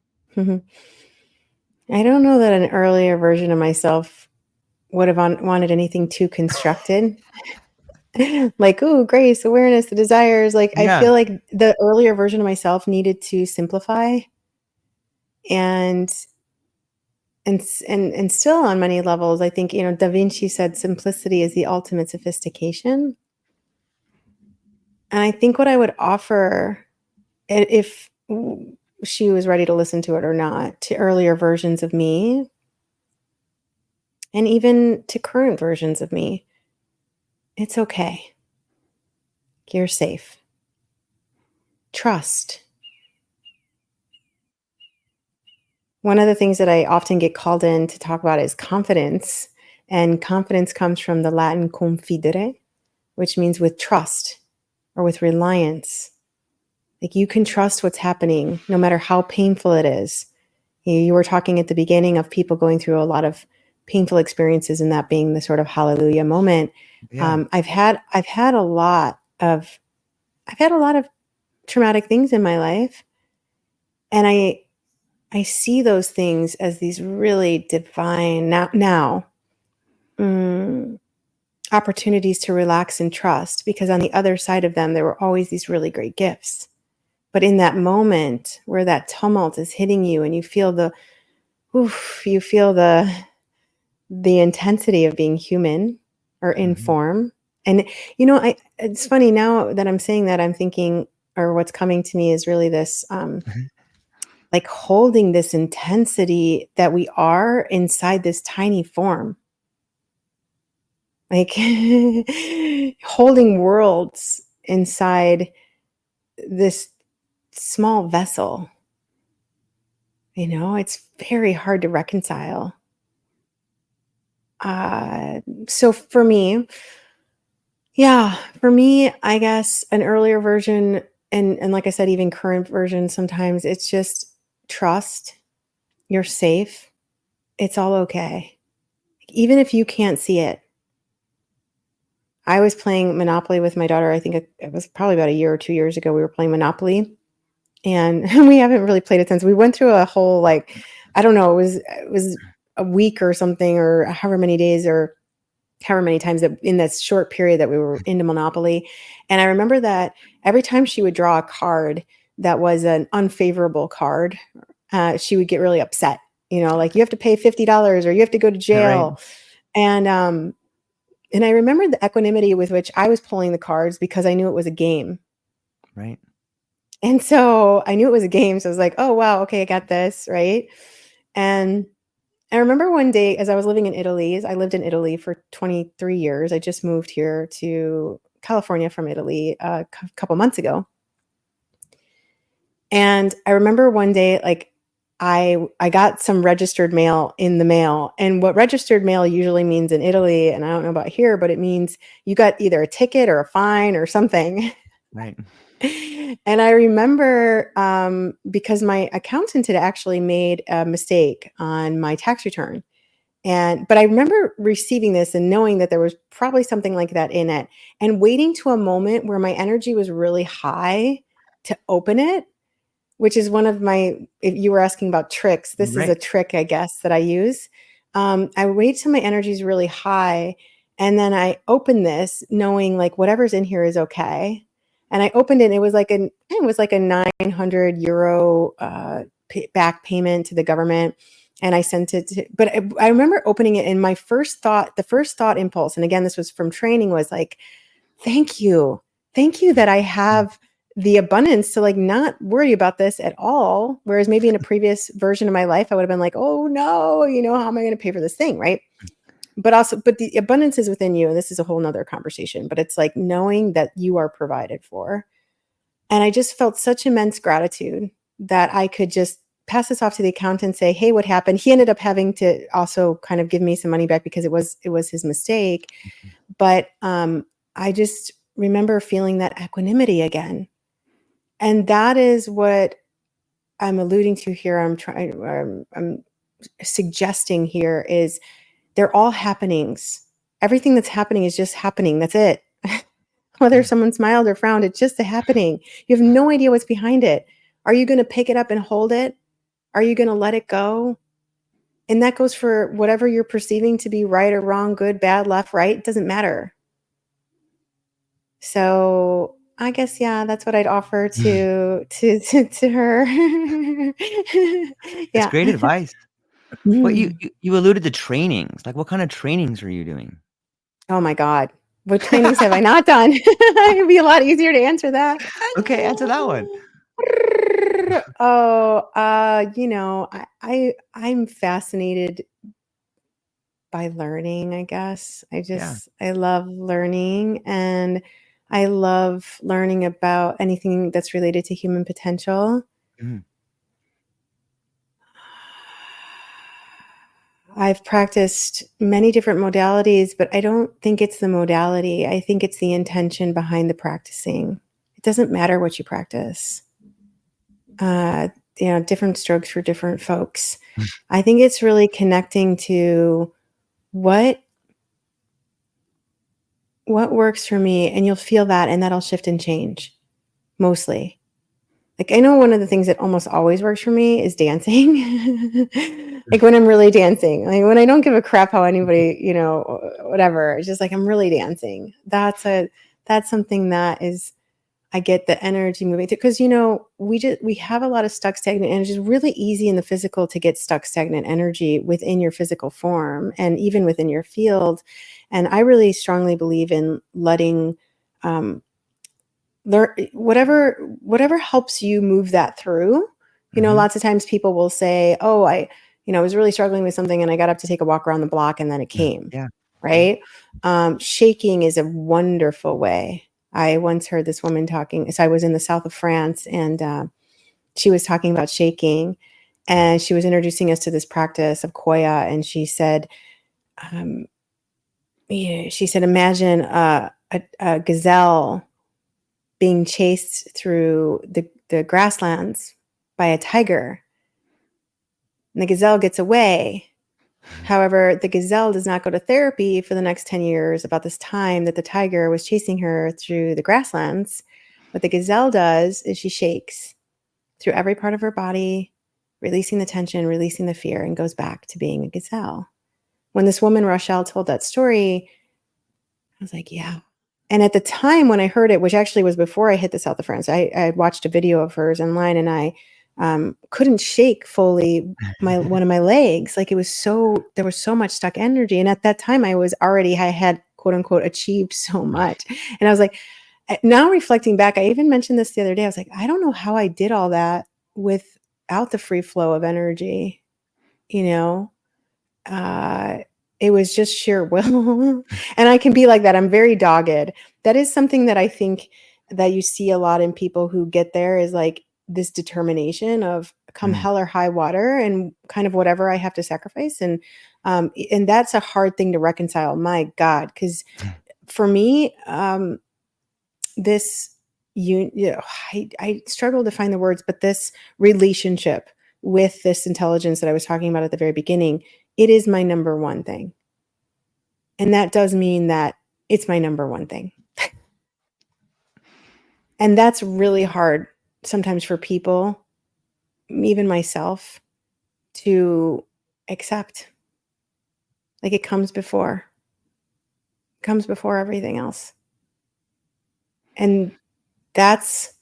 I don't know that an earlier version of myself would have wanted anything too constructed. Like, oh, grace, awareness, the desires. Like, I Yeah. feel like the earlier version of myself needed to simplify, and and still on many levels, I think, Da Vinci said simplicity is the ultimate sophistication. And I think what I would offer, if she was ready to listen to it or not, to earlier versions of me, and even to current versions of me, it's okay. You're safe. Trust. One of the things that I often get called in to talk about is confidence. And confidence comes from the Latin confidere, which means with trust or with reliance. Like, you can trust what's happening no matter how painful it is. You were talking at the beginning of people going through a lot of painful experiences, and that being the sort of hallelujah moment. Yeah. I've had a lot of traumatic things in my life, and I see those things as these really divine mm, opportunities to relax and trust, because on the other side of them, there were always these really great gifts. But in that moment where that tumult is hitting you and you feel you feel the intensity of being human or in Mhm. form. And it's funny now that I'm saying that, I'm thinking, or what's coming to me is really this like holding this intensity that we are inside this tiny form, like holding worlds inside this small vessel. It's very hard to reconcile. So for me, yeah, I guess an earlier version, and like I said, even current version, sometimes it's just trust. You're safe. It's all okay. Even if you can't see it. I was playing Monopoly with my daughter. I think it was probably about a year or 2 years ago. We were playing Monopoly, and we haven't really played it since. We went through a whole, like, I don't know, it was a week or something, or however many days, or however many times that in that short period that we were into Monopoly. And I remember that every time she would draw a card that was an unfavorable card, she would get really upset. Like, you have to pay $50 or you have to go to Right. jail. And I remember the equanimity with which I was pulling the cards, because I knew it was a game. Right. And so I knew it was a game. So I was like, oh, wow, okay, I got this. Right. And I remember one day, as I was living in Italy, I lived in Italy for 23 years. I just moved here to California from Italy a couple months ago. And I remember one day, like, I got some registered mail in the mail. And what registered mail usually means in Italy, and I don't know about here, but it means you got either a ticket or a fine or something. Right. And I remember because my accountant had actually made a mistake on my tax return. But I remember receiving this and knowing that there was probably something like that in it, and waiting to a moment where my energy was really high to open it, which is one of my, if you were asking about tricks, this is a Right. trick, I guess, that I use. I wait till my energy is really high, and then I open this knowing like whatever's in here is okay. And I opened it, and it was like a 900 euro back payment to the government. And I sent it to, but I remember opening it, and my first thought, the first thought impulse, and again, this was from training, was like, thank you. Thank you that I have the abundance to like not worry about this at all. Whereas maybe in a previous version of my life, I would have been like, oh no, how am I going to pay for this thing? Right. But the abundance is within you. And this is a whole nother conversation, but it's like knowing that you are provided for. And I just felt such immense gratitude that I could just pass this off to the accountant and say, hey, what happened? He ended up having to also kind of give me some money back because it was his mistake. But I just remember feeling that equanimity again. And that is what I'm alluding to here. I'm suggesting here is they're all happenings. Everything that's happening is just happening. That's it. Whether someone smiled or frowned, it's just a happening. You have no idea what's behind it. Are you going to pick it up and hold it? Are you going to let it go? And that goes for whatever you're perceiving to be right or wrong, good, bad, left, right. It doesn't matter. So I guess, yeah, that's what I'd offer to her. That's Yeah. great advice. But you alluded to trainings. Like, what kind of trainings are you doing? Oh my God. What trainings have I not done? It'd be a lot easier to answer that. Okay, answer that one. Oh, I'm fascinated by learning, I guess. Yeah. I love learning, and I love learning about anything that's related to human potential. Mhm. I've practiced many different modalities, but I don't think it's the modality. I think it's the intention behind the practicing. It doesn't matter what you practice. Uh, different strokes for different folks. I think it's really connecting to what works for me, and you'll feel that, and that'll shift and change mostly. Like, I know one of the things that almost always works for me is dancing. Like when I'm really dancing, like when I don't give a crap how anybody, whatever, it's just like, I'm really dancing. That's something that is, I get the energy moving through, because, we have a lot of stuck stagnant energy. It's really easy in the physical to get stuck stagnant energy within your physical form and even within your field. And I really strongly believe in letting, learn whatever helps you move that through. Lots of times people will say, oh, I was really struggling with something and I got up to take a walk around the block and then it came. Yeah. Right. Shaking is a wonderful way. I once heard this woman talking. So I was in the south of France, and she was talking about shaking, and she was introducing us to this practice of koya. And she said, imagine a gazelle being chased through the grasslands by a tiger. And the gazelle gets away. However, the gazelle does not go to therapy for the next 10 years about this time that the tiger was chasing her through the grasslands. What the gazelle does is she shakes through every part of her body, releasing the tension, releasing the fear, and goes back to being a gazelle. When this woman, Rochelle, told that story, I was like, yeah. And at the time when I heard it, which actually was before I hit the south of France, I had watched a video of hers online, and I couldn't shake fully one of my legs. Like, there was so much stuck energy. And at that time I had quote unquote achieved so much. And I was like, now reflecting back, I even mentioned this the other day. I was like, I don't know how I did all that without the free flow of energy, it was just sheer will. And I can be like that. I'm very dogged. That is something that I think that you see a lot in people who get there, is like this determination of come hell or high water, and kind of whatever I have to sacrifice. And that's a hard thing to reconcile. My God, because for me, this I struggle to find the words, but this relationship with this intelligence that I was talking about at the very beginning, it is my number one thing. And that does mean that it's my number one thing. And that's really hard sometimes for people, even myself, to accept. Like it comes before everything else. And that's,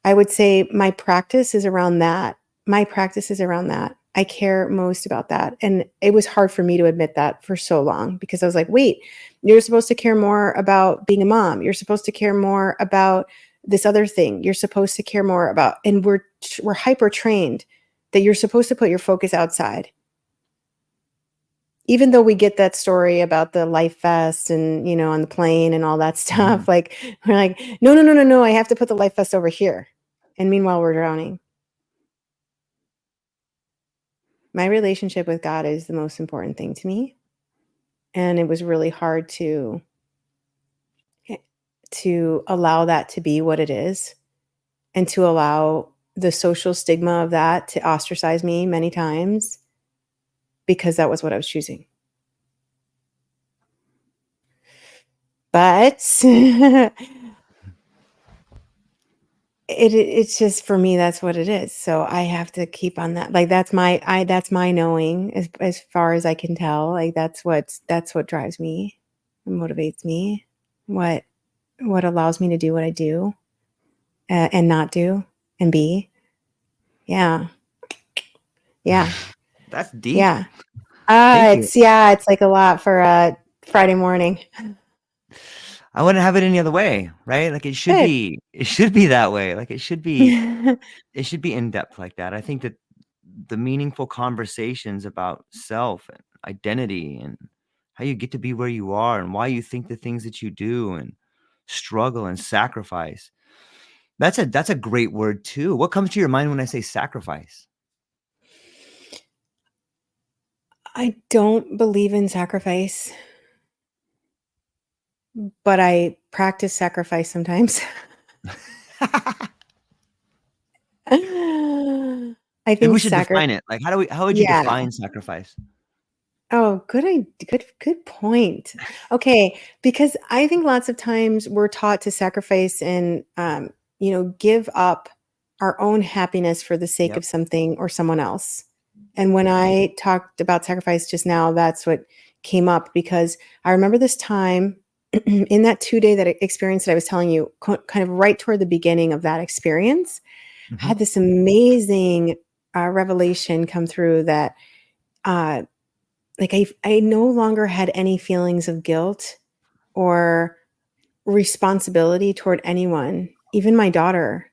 I would say, my practice is around that. I care most about that. And it was hard for me to admit that for so long, because I was like, wait, you're supposed to care more about being a mom. You're supposed to care more about this other thing. You're supposed to care more about, and we're hyper trained that you're supposed to put your focus outside. Even though we get that story about the life vest and, on the plane and all that stuff, like we're like, no, I have to put the life vest over here. And meanwhile, we're drowning. My relationship with God is the most important thing to me. And it was really hard to allow that to be what it is, and to allow the social stigma of that to ostracize me many times, because that was what I was choosing. But it's just, for me, that's what it is. So I have to keep on that. Like that's my knowing, as far as I can tell. Like that's what drives me and motivates me. What allows me to do what I do, and not do and be. Yeah. That's deep. Yeah. Thank you. It's like a lot for a Friday morning. I wouldn't have it any other way, right? Like it should Good. be that way. Like it should be in depth like that. I think that the meaningful conversations about self and identity and how you get to be where you are and why you think the things that you do and struggle and sacrifice. That's a great word too. What comes to your mind when I say sacrifice? I don't believe in sacrifice, but I practice sacrifice sometimes. I Maybe we think should define it. Like how would you Yeah. define sacrifice? Oh, good point. Okay, because I think lots of times we're taught to sacrifice and give up our own happiness for the sake Yep. of something or someone else. And when I talked about sacrifice just now, that's what came up, because I remember this time in that 2-day experience that I was telling you, kind of right toward the beginning of that experience, I had this amazing revelation come through that like I no longer had any feelings of guilt or responsibility toward anyone, even my daughter.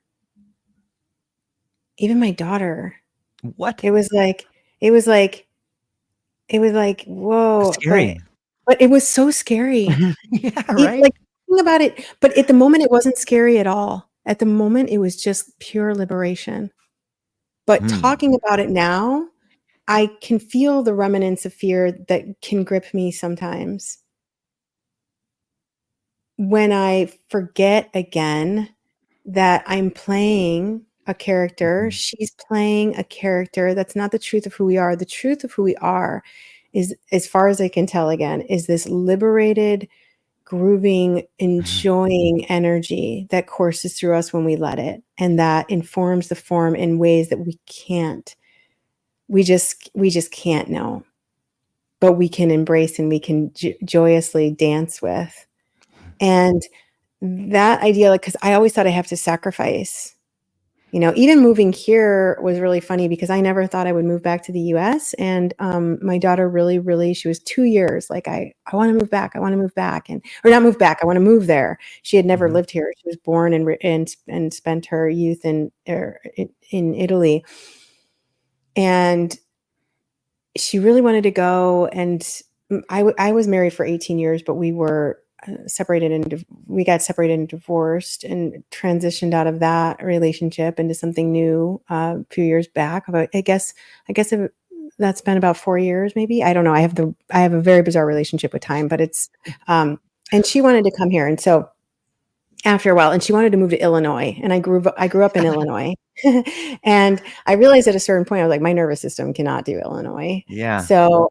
What? It was like, whoa, That's scary. but it was so scary. Yeah, right? Like, thinking about it, but at the moment it wasn't scary at all. At the moment it was just pure liberation. But talking about it now, I can feel the remnants of fear that can grip me sometimes. When I forget again that I'm playing a character, she's playing a character, that's not the truth of who we are. The truth of who we are is, as far as I can tell again, is this liberated, grooving, enjoying energy that courses through us when we let it, and that informs the form in ways that we just can't know, but we can embrace and we can joyously dance with. And that idea, like, because I always thought I have to sacrifice. Even moving here was really funny, because I never thought I would move back to the US. And my daughter really, really, she was 2 years like, I want to move back. I want to move back, or not move back. I want to move there. She had never lived here. She was born and spent her youth in Italy. And she really wanted to go. And I was married for 18 years, but we were we got separated and divorced and transitioned out of that relationship into something new a few years back. But I guess that's been about 4 years, maybe. I don't know. I have a very bizarre relationship with time, but it's and she wanted to come here, and so after a while, and she wanted to move to Illinois, and I grew up in Illinois, and I realized at a certain point I was like, my nervous system cannot do Illinois. Yeah. So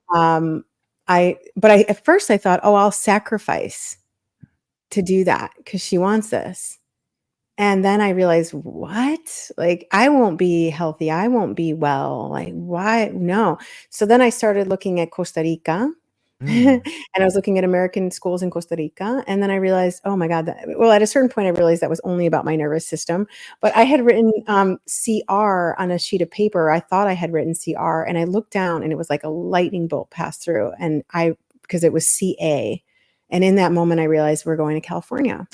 at first I thought, oh, I'll sacrifice to do that because she wants this. And then I realized, what? Like, I won't be healthy. I won't be well. Like, why? No. So then I started looking at Costa Rica. And I was looking at American schools in Costa Rica. And then I realized, oh my God, at a certain point, I realized that was only about my nervous system. But I had written CR on a sheet of paper. I thought I had written CR. And I looked down and it was like a lightning bolt passed through. And because it was CA. And in that moment, I realized we're going to California.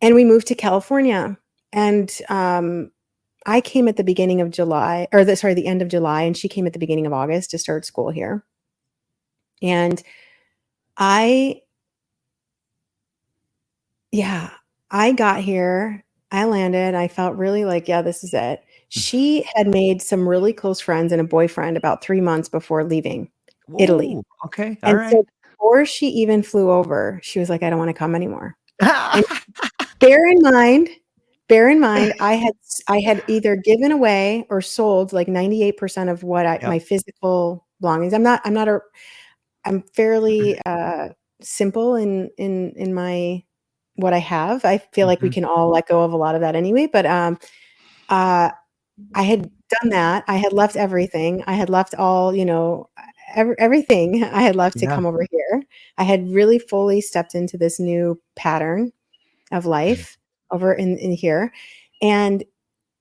And we moved to California. And I came at the beginning of July, the end of July. And she came at the beginning of August to start school here. And I got here, I landed, I felt really like, yeah, this is it. She had made some really close friends and a boyfriend about 3 months before leaving Italy. Okay. All And right. so before she even flew over, she was like, I don't want to come anymore. And bear in mind, I had either given away or sold like 98% of what my physical belongings. I'm fairly simple in my what I have. I feel like we can all let go of a lot of that anyway. But I had done that. I had left everything. I had left all, everything. I had left to come over here. I had really fully stepped into this new pattern of life over in here. And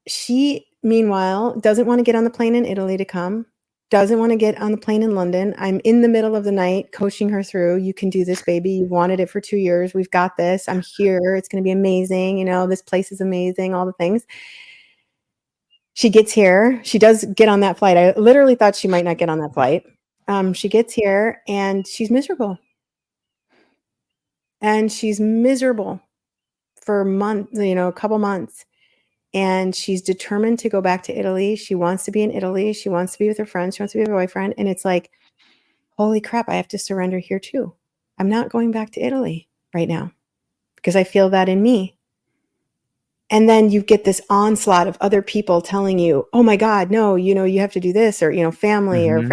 she, meanwhile, doesn't want to get on the plane in Italy to come. Doesn't want to get on the plane in London. I'm in the middle of the night coaching her through. You can do this, baby. You wanted it for 2 years. We've got this. I'm here. It's going to be amazing. This place is amazing. All the things. She gets here. She does get on that flight. I literally thought she might not get on that flight. She gets here and she's miserable. And she's miserable for months, a couple months. And she's determined to go back to Italy. She wants to be in Italy. She wants to be with her friends. She wants to be with her boyfriend. And it's like, holy crap, I have to surrender here too. I'm not going back to Italy right now because I feel that in me. And then you get this onslaught of other people telling you, oh my God, no, you have to do this, or, family or,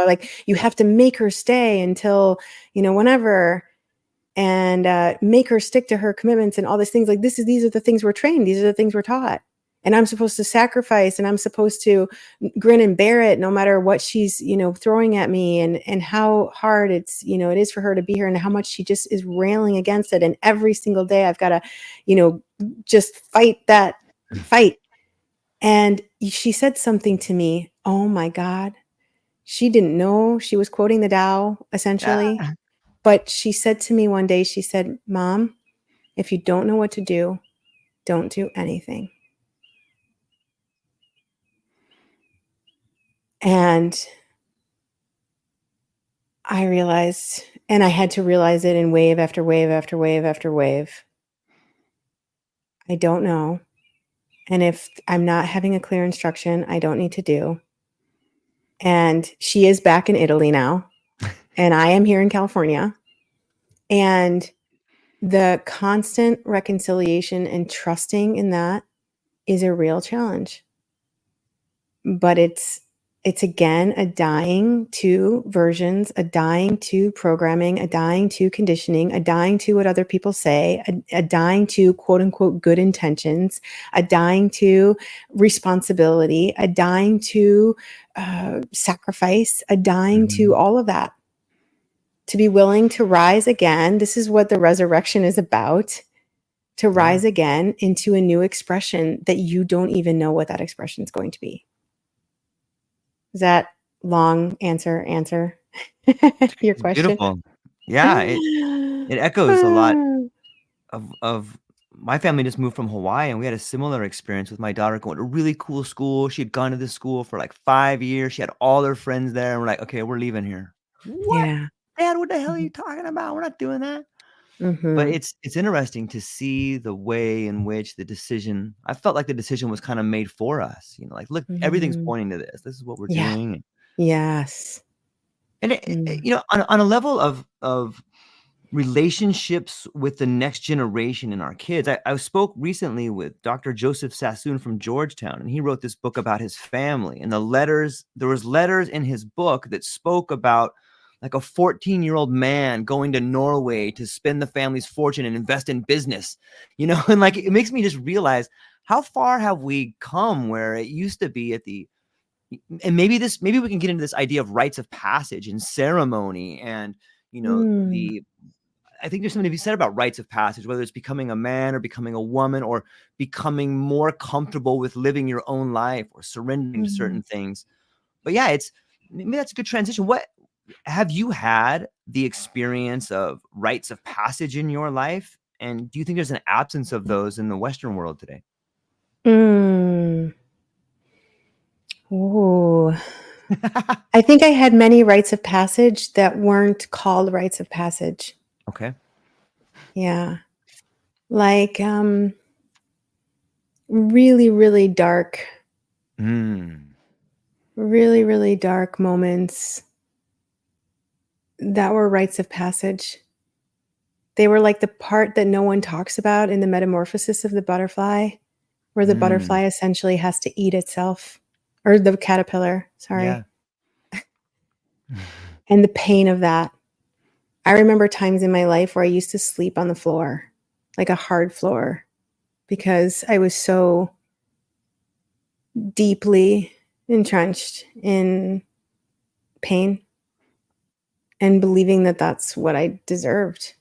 like you have to make her stay until, whenever, and make her stick to her commitments and all these things. Like these are the things we're trained. These are the things we're taught. And I'm supposed to sacrifice and I'm supposed to grin and bear it no matter what she's, throwing at me and how hard it is for her to be here and how much she just is railing against it. And every single day I've got to, just fight that fight. And she said something to me. Oh my God. She didn't know she was quoting the Tao essentially. Yeah. But she said to me one day, she said, Mom, if you don't know what to do, don't do anything. And I realized, and I had to realize it in wave after wave after wave after wave. I don't know. And if I'm not having a clear instruction, I don't need to do. And she is back in Italy now. And I am here in California. And the constant reconciliation and trusting in that is a real challenge. But it's again a dying to versions, a dying to programming, a dying to conditioning, a dying to what other people say, a dying to quote unquote good intentions, a dying to responsibility, a dying to sacrifice, a dying to all of that. To be willing to rise again. This is what the resurrection is about. To rise again into a new expression that you don't even know what that expression is going to be. Is that long answer your question? Beautiful. Yeah, it echoes a lot of my family just moved from Hawaii, and we had a similar experience with my daughter going to a really cool school. She had gone to this school for like 5 years. She had all her friends there, and we're like, okay, we're leaving here. What? Yeah. Dad, what the hell are you talking about? We're not doing that. But Mhm. it's interesting to see the way in which I felt like the decision was kind of made for us. Like, look, everything's Mhm. pointing to this. This is what we're Yeah. doing. Yes. And Mm. on a level of relationships with the next generation and our kids. I spoke recently with Dr. Joseph Sassoon from Georgetown, and he wrote this book about his family. And there was letters in his book that spoke about like a 14-year-old man going to Norway to spend the family's fortune and invest in business, and like it makes me just realize how far have we come where it used to be and maybe we can get into this idea of rites of passage and ceremony and Mm. the I think there's something to be said about rites of passage, whether it's becoming a man or becoming a woman or becoming more comfortable with living your own life or surrendering to Mhm. certain things. But yeah, maybe that's a good transition. What have you had the experience of rites of passage in your life? And do you think there's an absence of those in the Western world today? Mm. Ooh. I think I had many rites of passage that weren't called rites of passage. Okay. Yeah. Like, really, really dark, Mm. really, really dark moments that were rites of passage. They were like the part that no one talks about in the metamorphosis of the butterfly, where the Mm. butterfly essentially has to eat itself, or the caterpillar, Yeah. sorry, and the pain of that. I remember times in my life where I used to sleep on the floor, like a hard floor, because I was so deeply entrenched in pain and believing that that's what I deserved.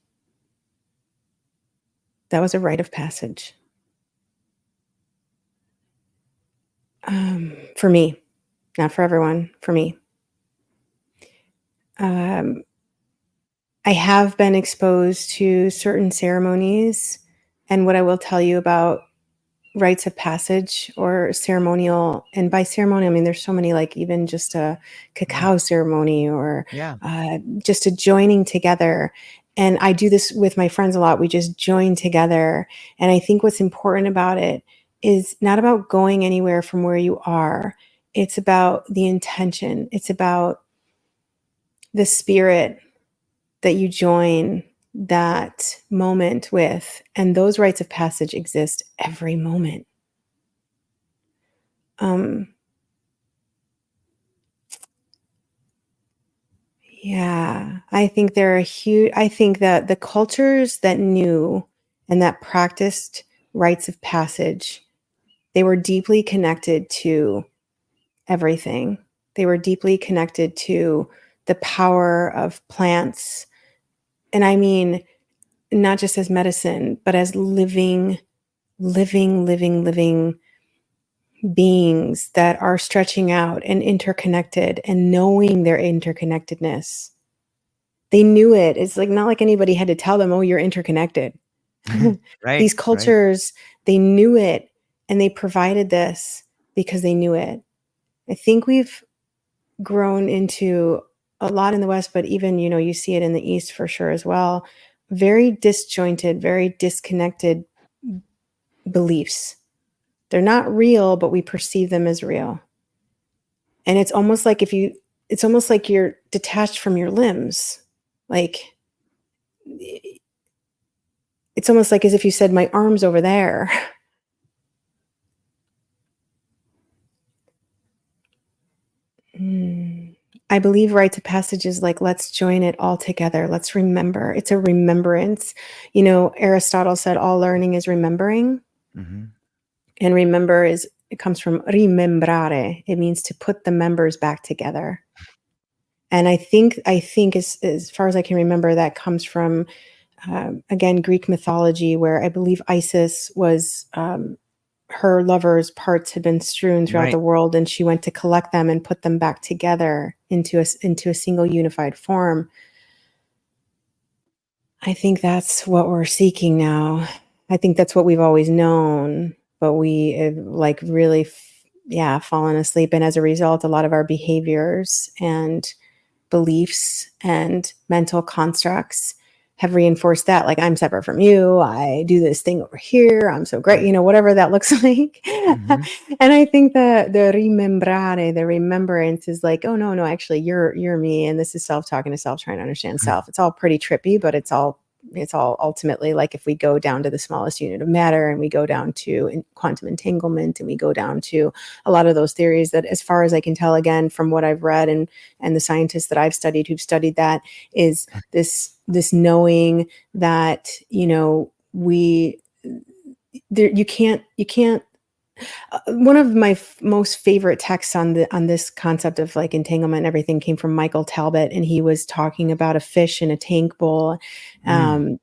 That was a rite of passage, for me, not for everyone, for me. Um, I have been exposed to certain ceremonies, and what I will tell you about rites of passage or ceremonial, and by ceremony, I mean, there's so many, like even just a Yeah. cacao ceremony or Yeah. just a joining together. And I do this with my friends a lot. We just join together. And I think what's important about it is not about going anywhere from where you are. It's about the intention. It's about the spirit that you join that moment with. And those rites of passage exist every moment. Um, Yeah, I think there are huge. I think that the cultures that knew and that practiced rites of passage, they were deeply connected to everything. They were deeply connected to the power of plants. And I mean, not just as medicine, but as living beings that are stretching out and interconnected and knowing their interconnectedness. They knew it. It's like not like anybody had to tell them, "Oh, you're interconnected." Right. These Right. cultures, they knew it and they provided this because they knew it. I think we've grown into a lot in the West, but even, you see it in the East for sure as well. Very disjointed, very disconnected beliefs. They're not real, but we perceive them as real. And it's almost like you're detached from your limbs. Like it's almost like as if you said, "My arm's over there." Mm. I believe rites of passage is like, let's join it all together. Let's remember. It's a remembrance. Aristotle said all learning is remembering. Hmm. And it comes from rimembrare. It means to put the members back together. And I think as far as I can remember, that comes from, again, Greek mythology, where I believe Isis was her lover's parts had been strewn throughout Right. the world, and she went to collect them and put them back together into a single unified form. I think that's what we're seeking now. I think that's what we've always known, but we have like really, yeah, fallen asleep. And as a result, a lot of our behaviors and beliefs and mental constructs have reinforced that, like, I'm separate from you, I do this thing over here, I'm so great, whatever that looks like. Mm-hmm. And I think the remembrare, the remembrance is like, oh no, actually you're me, and this is self talking to self, trying to understand self. It's all pretty trippy, but it's all ultimately, like, if we go down to the smallest unit of matter, and we go down to quantum entanglement, and we go down to a lot of those theories that, as far as I can tell, again, from what I've read and the scientists that I've studied who've studied that, is this knowing that, we there, you can't one of my most favorite texts on this concept of, like, entanglement and everything came from Michael Talbot, and he was talking about a fish in a tank bowl, and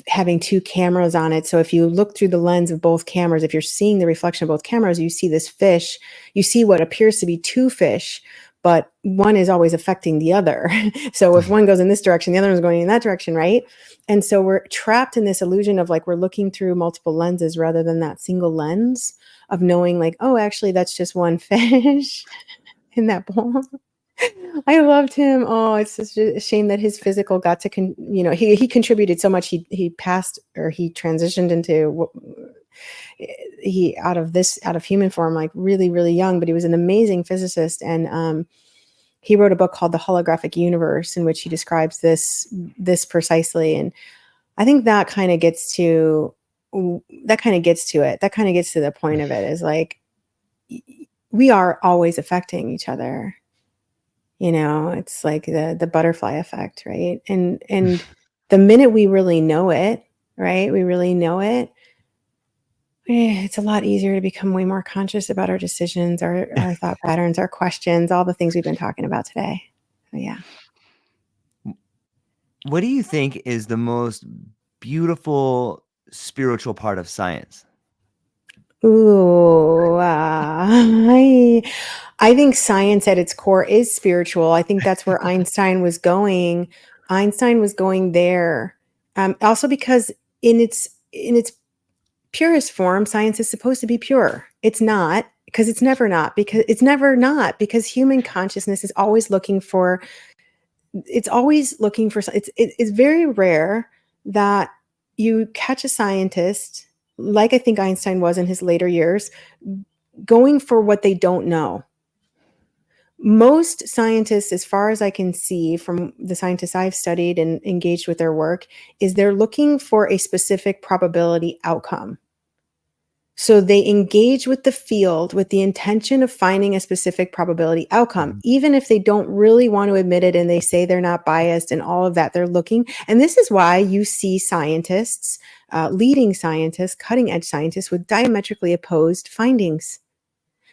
having two cameras on it. So if you look through the lens of both cameras, if you're seeing the reflection of both cameras, you see this fish, you see what appears to be two fish, but one is always affecting the other. So if one goes in this direction, the other one's going in that direction, right? And so we're trapped in this illusion of, like, we're looking through multiple lenses rather than that single lens of knowing, like, oh, actually, that's just one fish in that bowl. I loved him. Oh, it's such a shame that his physical got to, he contributed so much. He passed, or he transitioned into out of human form, like, really, really young, but he was an amazing physicist. And he wrote a book called The Holographic Universe, in which he describes this precisely. And I think that kind of gets to it. That kind of gets to the point of it, is like, we are always affecting each other. It's like the butterfly effect, right? And the minute we really know it, right? We really know it. It's a lot easier to become way more conscious about our decisions, our thought patterns, our questions, all the things we've been talking about today. So, yeah. What do you think is the most beautiful spiritual part of science? Ooh, I think science at its core is spiritual. I think that's where Einstein was going. Einstein was going there. Also because in its purest form, science is supposed to be pure. It's not, because it's never not, because human consciousness is always looking for, it's very rare that you catch a scientist, like I think Einstein was in his later years, going for what they don't know. Most scientists, as far as I can see from the scientists I've studied and engaged with their work, is they're looking for a specific probability outcome. So they engage with the field with the intention of finding a specific probability outcome, even if they don't really want to admit it, and they say they're not biased and all of that. They're looking. And this is why you see scientists, leading scientists, cutting edge scientists, with diametrically opposed findings,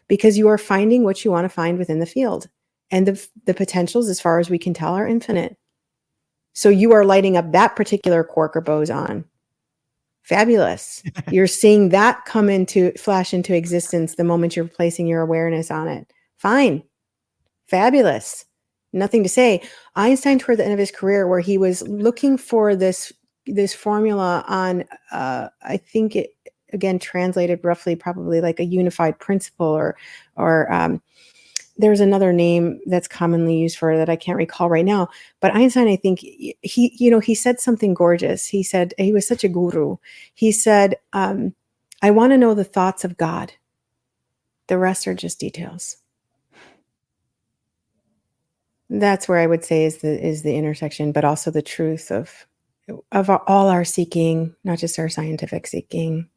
because you are finding what you want to find within the field. And the potentials, as far as we can tell, are infinite. So you are lighting up that particular quark or boson. Fabulous. You're seeing that flash into existence the moment you're placing your awareness on it. Fine. Fabulous. Nothing to say. Einstein, toward the end of his career, where he was looking for this formula on, I think it, again, translated roughly, probably like a unified principle, or there's another name that's commonly used for it that I can't recall right now. But Einstein, I think he said something gorgeous. He said, he was such a guru. He said, I want to know the thoughts of God. The rest are just details. That's where I would say is the intersection, but also the truth of all our seeking, not just our scientific seeking.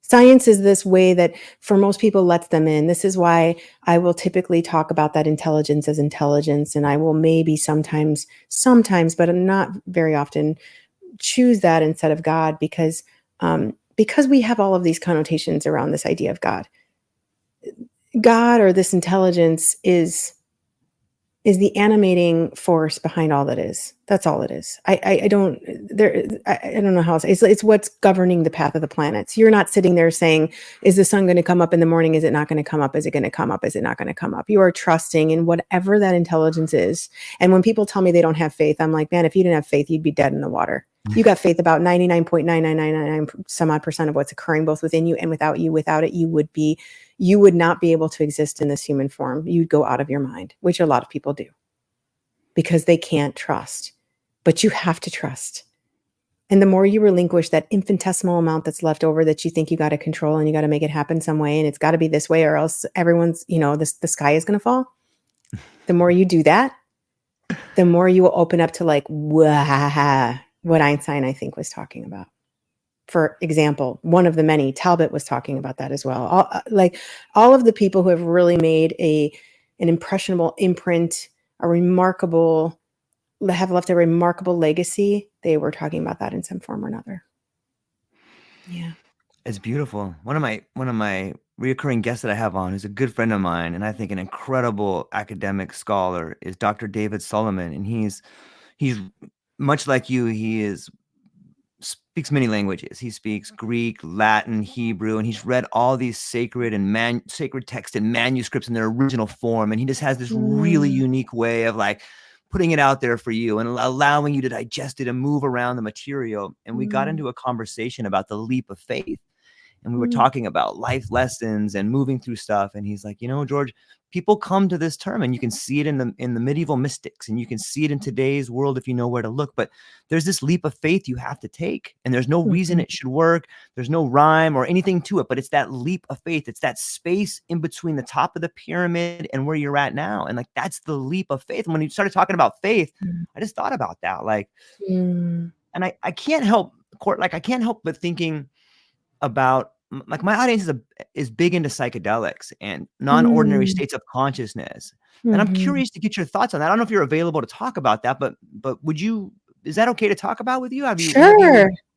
Science is this way that, for most people, lets them in. This is why I will typically talk about that intelligence as intelligence, and I will maybe sometimes, but not very often, choose that instead of God, because we have all of these connotations around this idea of God. God, or this intelligence, is the animating force behind all that is. That's all it is. I don't know how else. It's what's governing the path of the planets. You're not sitting there saying, is the sun going to come up in the morning? Is it not going to come up? Is it going to come up? Is it not going to come up? You are trusting in whatever that intelligence is. And when people tell me they don't have faith, I'm like, man, if you didn't have faith, you'd be dead in the water. You got faith about 99.9999 some odd percent of what's occurring, both within you and without you. Without it, you would not be able to exist in this human form. You'd go out of your mind, which a lot of people do, because they can't trust. but you have to trust. And the more you relinquish that infinitesimal amount that's left over that you think you got to control and you got to make it happen some way, and it's got to be this way or else everyone's, the sky is going to fall. The more you do that, the more you will open up to like, wah, what Einstein, I think, was talking about. For example, one of the many, Talbot was talking about that as well. All of the people who have really made an impressionable imprint, have left a remarkable legacy, they were talking about that in some form or another. Yeah. It's beautiful. One of my reoccurring guests that I have on, who's a good friend of mine, and I think an incredible academic scholar, is Dr. David Solomon, and he's much like you. He speaks many languages. He speaks Greek, Latin, Hebrew, and he's read all these sacred texts and manuscripts in their original form. And he just has this really unique way of like putting it out there for you and allowing you to digest it and move around the material. And we got into a conversation about the leap of faith. And we were talking about life lessons and moving through stuff. And he's like, George, people come to this term, and you can see it in the medieval mystics, and you can see it in today's world if you know where to look. But there's this leap of faith you have to take, and there's no reason it should work. There's no rhyme or anything to it, but it's that leap of faith. It's that space in between the top of the pyramid and where you're at now. And like, that's the leap of faith. And when you started talking about faith, I just thought about that. Like, and I can't help, I can't help but thinking about, like, my audience is big into psychedelics and non-ordinary states of consciousness. And I'm curious to get your thoughts on that. I don't know if you're available to talk about that, but is that okay to talk about with you?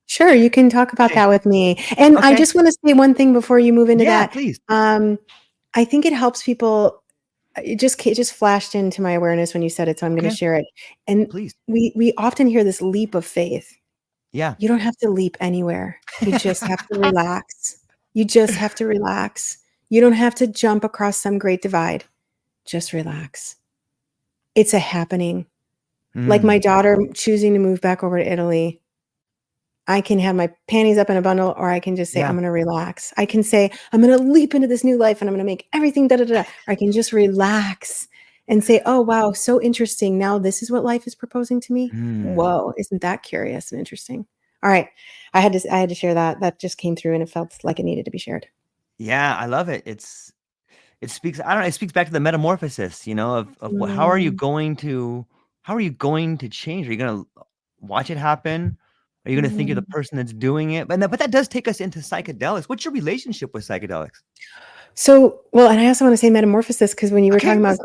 Sure. You can talk about that with me. And I just want to say one thing before you move into that. Please. I think it helps people. It just flashed into my awareness when you said it, so I'm going to share it. And please. We often hear this leap of faith. Yeah. You don't have to leap anywhere. You just have to relax. You just have to relax. You don't have to jump across some great divide. Just relax. It's a happening. Like my daughter choosing to move back over to Italy. I can have my panties up in a bundle, or I can just say, I'm going to relax. I can say, I'm going to leap into this new life and I'm going to make everything da-da-da. Or I can just relax and say, oh, wow, so interesting. Now this is what life is proposing to me. Whoa, isn't that curious and interesting? All right. I had to share that. That just came through and it felt like it needed to be shared. Yeah, I love it. It speaks back to the metamorphosis, of how are you going to change? Are you going to watch it happen? Are you going to think you're the person that's doing it? But that does take us into psychedelics. What's your relationship with psychedelics? So, well, and I also want to say metamorphosis, because when you were talking about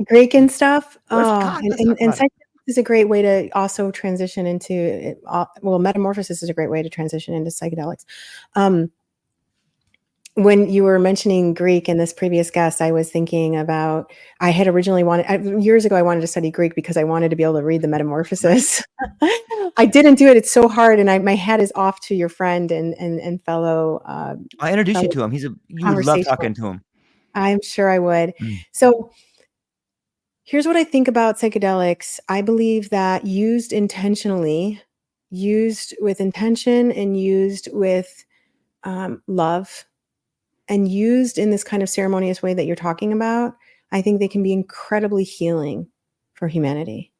Greek and stuff, and psychedelics is a great way to also transition into it. Metamorphosis is a great way to transition into psychedelics. When you were mentioning Greek and this previous guest, I was thinking about, I had originally years ago, I wanted to study Greek because I wanted to be able to read the Metamorphosis. I didn't do it. It's so hard. And my hat is off to your friend and fellow. I introduced you to him. You would love talking to him. I'm sure I would. So here's what I think about psychedelics. I believe that used intentionally, used with intention, and used with love, and used in this kind of ceremonious way that you're talking about, I think they can be incredibly healing for humanity.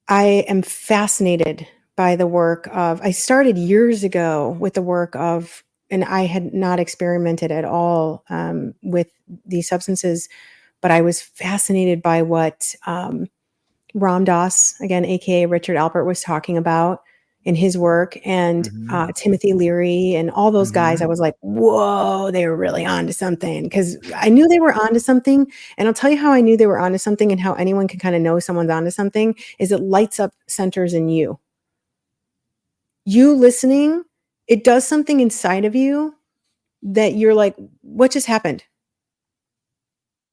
I am fascinated by the work I started years ago with the work of, and I had not experimented at all with these substances, but I was fascinated by what Ram Dass, again, AKA Richard Alpert, was talking about in his work, and Timothy Leary and all those guys. I was like, whoa, they were really onto something, because I knew they were onto something. And I'll tell you how I knew they were onto something, and how anyone can kind of know someone's onto something is it lights up centers in you. You listening, it does something inside of you that you're like, what just happened?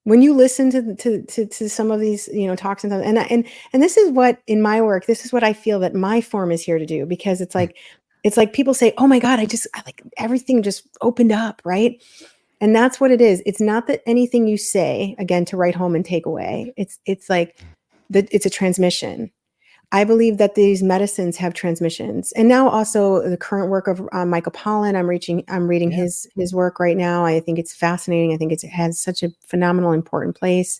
When you listen to some of these, talks and this is what, in my work, this is what I feel that my form is here to do, because it's like people say, oh my God, I like everything just opened up, right? And that's what it is. It's not that anything you say, again, to write home and take away. It's like that it's a transmission. I believe that these medicines have transmissions, and now also the current work of Michael Pollan. I'm reading Yeah. his work right now. I think it's fascinating. I think it has such a phenomenal, important place.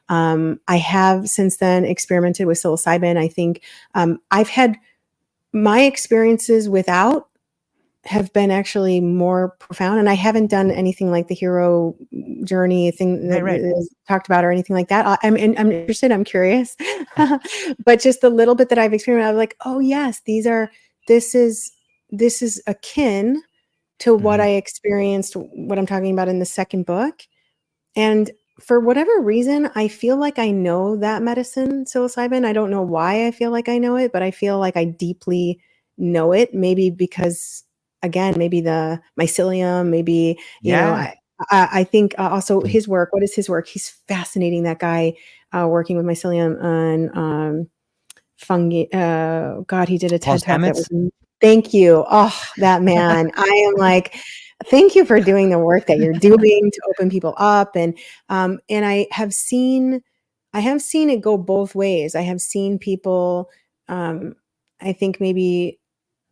I have since then experimented with psilocybin. I think I've had my experiences without have been actually more profound, and I haven't done anything like the hero journey thing that Right. is talked about or anything like that. I'm interested, I'm curious. But just the little bit that I've experienced, I'm like, oh yes, this is this is akin to what Mhm. I experienced, what I'm talking about in the second book. And for whatever reason, I feel like I know that medicine, psilocybin. I don't know why I feel like I know it, but I feel like I deeply know it. Maybe because, again, maybe the mycelium, maybe, Yeah. I think also his work. What is his work? He's fascinating, that guy working with mycelium on fungi. God, he did a Paul TED talk that Stamets? was. Thank you. Oh, that man. I am like, thank you for doing the work that you're doing to open people up. And I have seen it go both ways. I have seen people. Um, I think maybe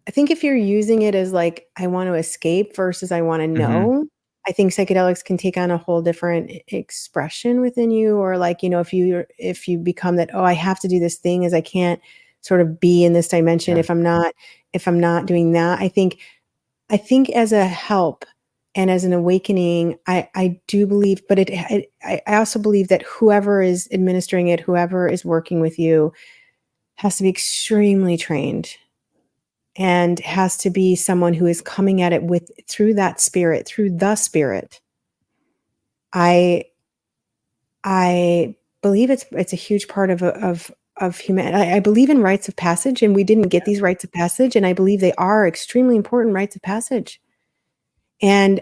I think if you're using it as like, I want to escape versus I want to Mhm. know, I think psychedelics can take on a whole different expression within you. Or like, if you become that, oh, I have to do this thing as I can't sort of be in this dimension Yeah. if I'm not doing that. I think as a help and as an awakening, I do believe, but I also believe that whoever is administering it, whoever is working with you, has to be extremely trained and has to be someone who is coming at it with through that spirit, through the spirit. I I believe it's a huge part of human. I believe in rites of passage, and we didn't get these rites of passage, and I believe they are extremely important rites of passage. And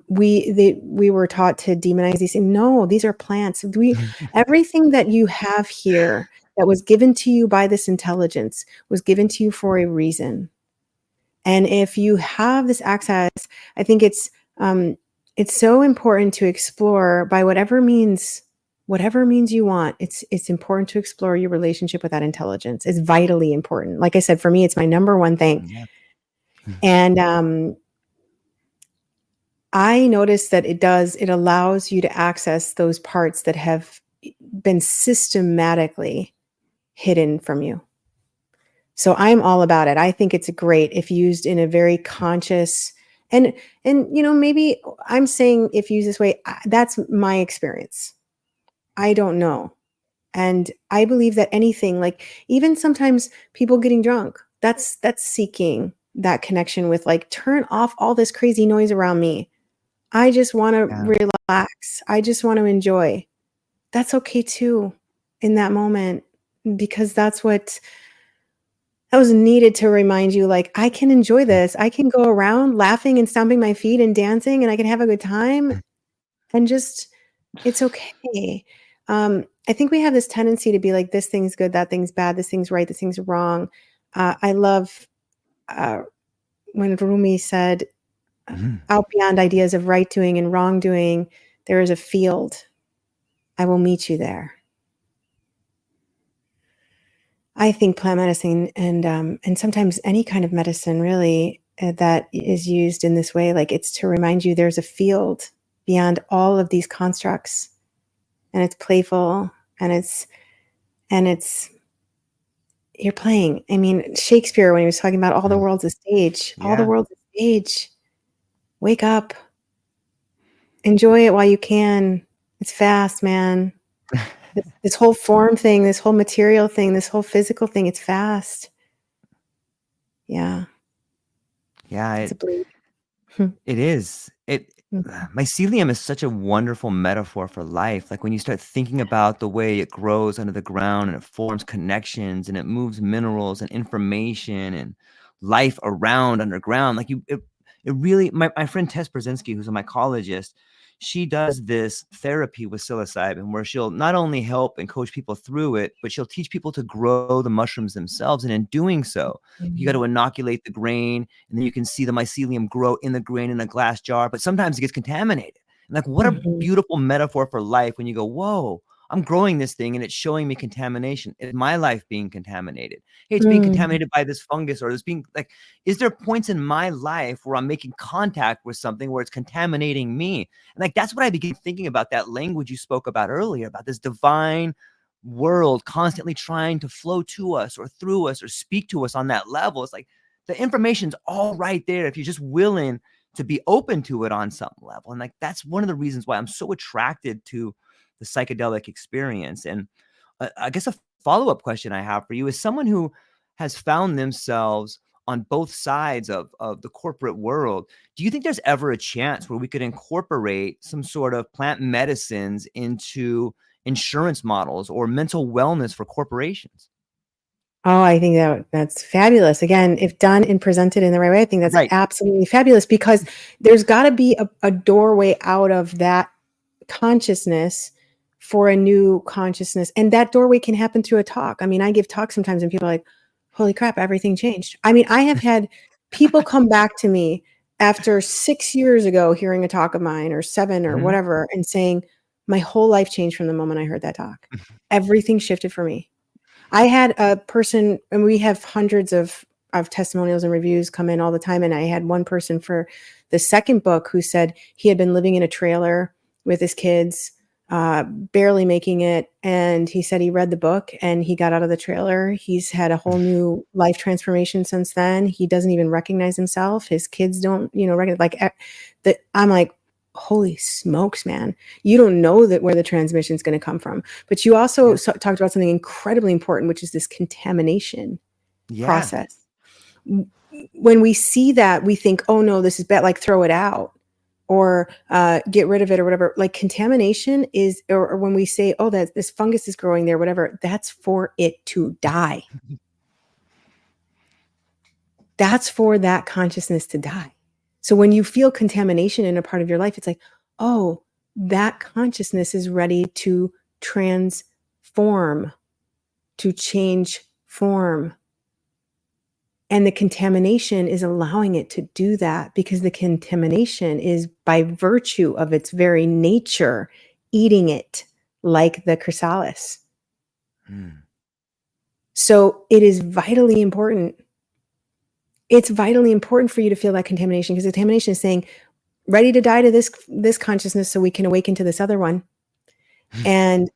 we were taught to demonize these things. No, these are plants. We Everything that you have here that was given to you by this intelligence was given to you for a reason. And if you have this access, I think it's so important to explore by whatever means you want. It's important to explore your relationship with that intelligence. It's vitally important. Like I said, for me, it's my number one thing. Yeah. And I noticed that it allows you to access those parts that have been systematically hidden from you. So I'm all about it. I think it's great if used in a very conscious and maybe I'm saying if used this way, that's my experience. I don't know. And I believe that anything, like even sometimes people getting drunk, that's seeking that connection with, like, turn off all this crazy noise around me. I just want to Yeah. relax. I just want to enjoy. That's okay too in that moment, because that was needed to remind you, like, I can enjoy this. I can go around laughing and stomping my feet and dancing, and I can have a good time and just it's okay. I think we have this tendency to be like, this thing's good, that thing's bad, this thing's right, this thing's wrong. I love uh, when Rumi said, Mhm. out beyond ideas of right doing and wrongdoing, there is a field. I will meet you there. I think plant medicine and sometimes any kind of medicine really that is used in this way, like, it's to remind you there's a field beyond all of these constructs, and it's playful, and it's you're playing. I mean, Shakespeare, when he was talking about all the Mhm. world's a stage, all the Yeah. world's a stage. Wake up, enjoy it while you can. It's fast, man. This whole form thing, this whole material thing, this whole physical thing, it's fast. Yeah, Yeah, it's a it bleed. it is. Mhm. Mycelium is such a wonderful metaphor for life. Like when you start thinking about the way it grows under the ground and it forms connections and it moves minerals and information and life around underground. It really my friend Tess Brzezinski, who's a mycologist, she does this therapy with psilocybin where she'll not only help and coach people through it, but she'll teach people to grow the mushrooms themselves. And in doing so, you got to Mhm. inoculate the grain, and then you can see the mycelium grow in the grain in a glass jar, but sometimes it gets contaminated. And like, what a Mhm. beautiful metaphor for life when you go, whoa, I'm growing this thing and it's showing me contamination. Is my life being contaminated? Hey, it's being Mm. contaminated by this fungus, or this being like, is there points in my life where I'm making contact with something where it's contaminating me? And like, that's what I begin thinking about, that language you spoke about earlier, about this divine world constantly trying to flow to us or through us or speak to us on that level. It's like the information's all right there if you're just willing to be open to it on some level. And like, that's one of the reasons why I'm so attracted to the psychedelic experience. And I guess a follow-up question I have for you is someone who has found themselves on both sides of the corporate world. Do you think there's ever a chance where we could incorporate some sort of plant medicines into insurance models or mental wellness for corporations? Oh, I think that's fabulous. Again, if done and presented in the right way, I think that's Right. absolutely fabulous, because there's got to be a doorway out of that consciousness for a new consciousness. And that doorway can happen through a talk. I mean, I give talks sometimes and people are like, holy crap, everything changed. I mean, I have had people come back to me after 6 years ago hearing a talk of mine, or 7 or Mhm. whatever, and saying, my whole life changed from the moment I heard that talk. Everything shifted for me. I had a person, and we have hundreds of testimonials and reviews come in all the time. And I had one person for the second book who said he had been living in a trailer with his kids, barely making it. And he said he read the book and he got out of the trailer. He's had a whole new life transformation since then. He doesn't even recognize himself. His kids don't, recognize, like that. I'm like, holy smokes, man. You don't know that where the transmission is going to come from. But you also talked about something incredibly important, which is this contamination process. When we see that, we think, oh no, this is bad, like throw it out or get rid of it or whatever. Like contamination is, or when we say, oh, that this fungus is growing there, whatever, that's for it to die. That's for that consciousness to die. So when you feel contamination in a part of your life, it's like, oh, that consciousness is ready to transform, to change form. And the contamination is allowing it to do that, because the contamination is, by virtue of its very nature, eating it like the chrysalis. So it is vitally important. It's vitally important for you to feel that contamination, because contamination is saying, ready to die to this consciousness so we can awaken to this other one. And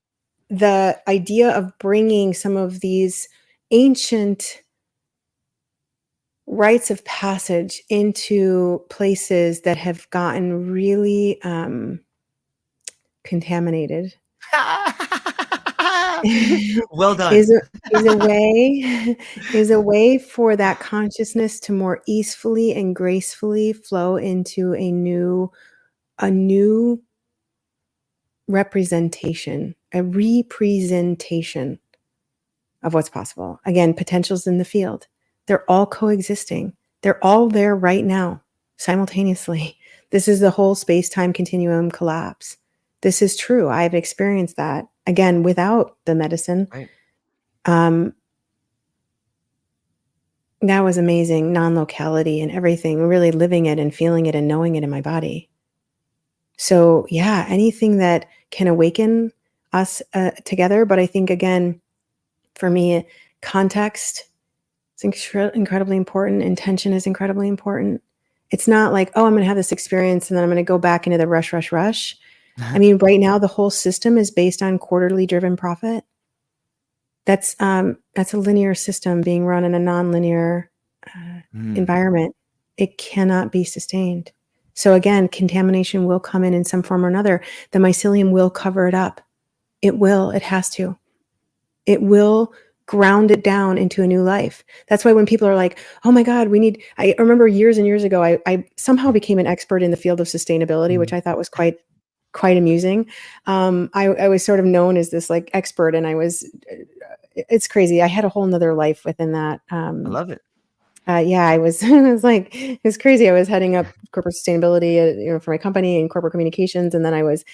the idea of bringing some of these ancient rites of passage into places that have gotten really contaminated Well done. is a way for that consciousness to more easily and gracefully flow into a new representation of what's possible. Again, potentials in the field. They're all coexisting. They're all there right now, simultaneously. This is the whole space-time continuum collapse. This is true. I've experienced that, again, without the medicine. Right. That was amazing. Non-locality and everything, really living it and feeling it and knowing it in my body. So yeah, anything that can awaken us together. But I think, again, for me, context is incredibly important. Intention is incredibly important. It's not like, oh, I'm going to have this experience and then I'm going to go back into the rush. I mean, right now, the whole system is based on quarterly driven profit. That's a linear system being run in a non-linear environment. It cannot be sustained. So again, contamination will come in some form or another. The mycelium will cover it up. It will. It has to. It will ground it down into a new life. That's why when people are like, oh my God, I remember years and years ago, I somehow became an expert in the field of sustainability, which I thought was quite amusing. I was sort of known as this like expert, and it's crazy. I had a whole nother life within that. I love it. Yeah, I was, it was like, it was crazy. I was heading up corporate sustainability, for my company and corporate communications. And then I was,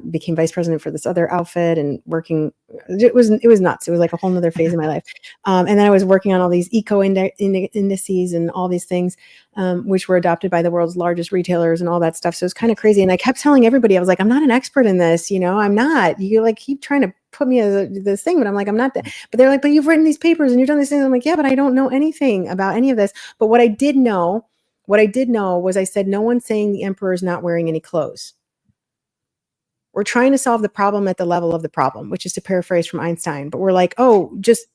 became vice president for this other outfit and working, it was nuts. It was like a whole nother phase of my life. And then I was working on all these indices and all these things, which were adopted by the world's largest retailers and all that stuff. So it was kind of crazy. And I kept telling everybody, I was like, I'm not an expert in this. I'm not. You like keep trying to put me as this thing, but I'm like, I'm not that. But they're like, but you've written these papers and you've done these things. I'm like, yeah, but I don't know anything about any of this. But what I did know was I said, no one's saying the emperor is not wearing any clothes. We're trying to solve the problem at the level of the problem, which is to paraphrase from Einstein. But we're like, oh, just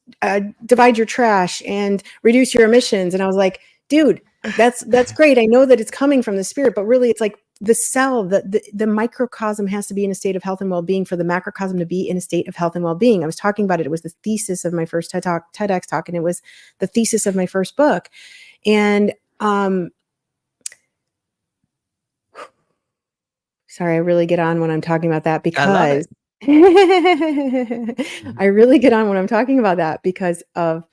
divide your trash and reduce your emissions. And I was like, dude, that's great. I know that it's coming from the spirit, but really it's like the cell, the microcosm has to be in a state of health and well-being for the macrocosm to be in a state of health and well-being. I was talking about it. It was the thesis of my first TEDx talk, and it was the thesis of my first book. And sorry, I really get on when I'm talking about that I love it. because I really get on when I'm talking about that because of,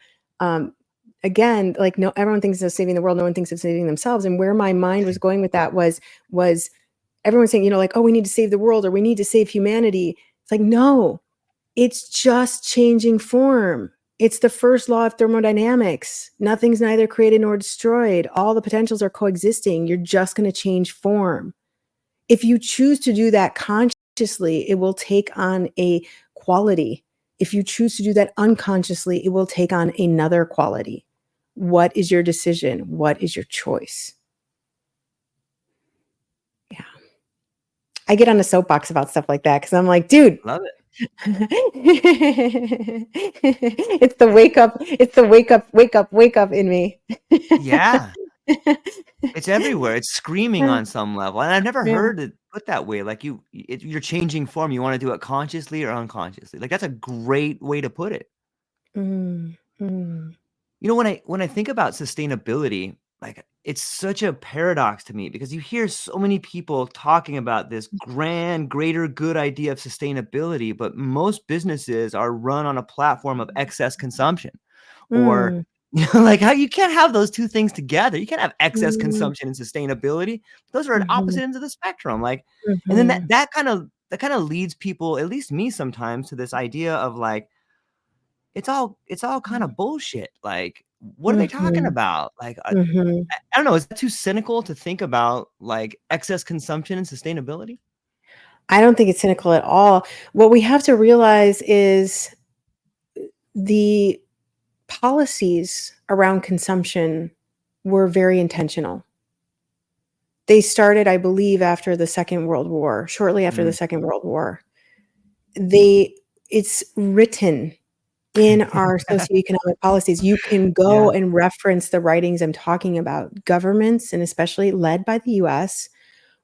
again, like no, everyone thinks of saving the world. No one thinks of saving themselves. And where my mind was going with that was everyone saying, like, oh, we need to save the world or we need to save humanity. It's like, no, it's just changing form. It's the first law of thermodynamics. Nothing's neither created nor destroyed. All the potentials are coexisting. You're just going to change form. If you choose to do that consciously, it will take on a quality. If you choose to do that unconsciously, it will take on another quality. What is your decision? What is your choice? Yeah. I get on a soapbox about stuff like that because I'm like, dude. Love it. It's the wake up in me. Yeah. It's everywhere. It's screaming on some level. And I've never Yeah. heard it put that way. Like you're changing form. You want to do it consciously or unconsciously. Like that's a great way to put it. Mm, mm. When I think about sustainability, like it's such a paradox to me because you hear so many people talking about this grand, greater good idea of sustainability, but most businesses are run on a platform of excess consumption or like how you can't have those two things together. You can't have excess consumption and sustainability. Those are at opposite ends of the spectrum. Like, and then that kind of leads people, at least me sometimes, to this idea of like, it's all kind of bullshit. Like, what are they talking about? Like, I don't know. Is that too cynical to think about like excess consumption and sustainability? I don't think it's cynical at all. What we have to realize is the policies around consumption were very intentional. They started, I believe, after the Second World War, shortly after the Second World War. It's written in our socioeconomic policies. You can go and reference the writings I'm talking about. Governments, and especially led by the US,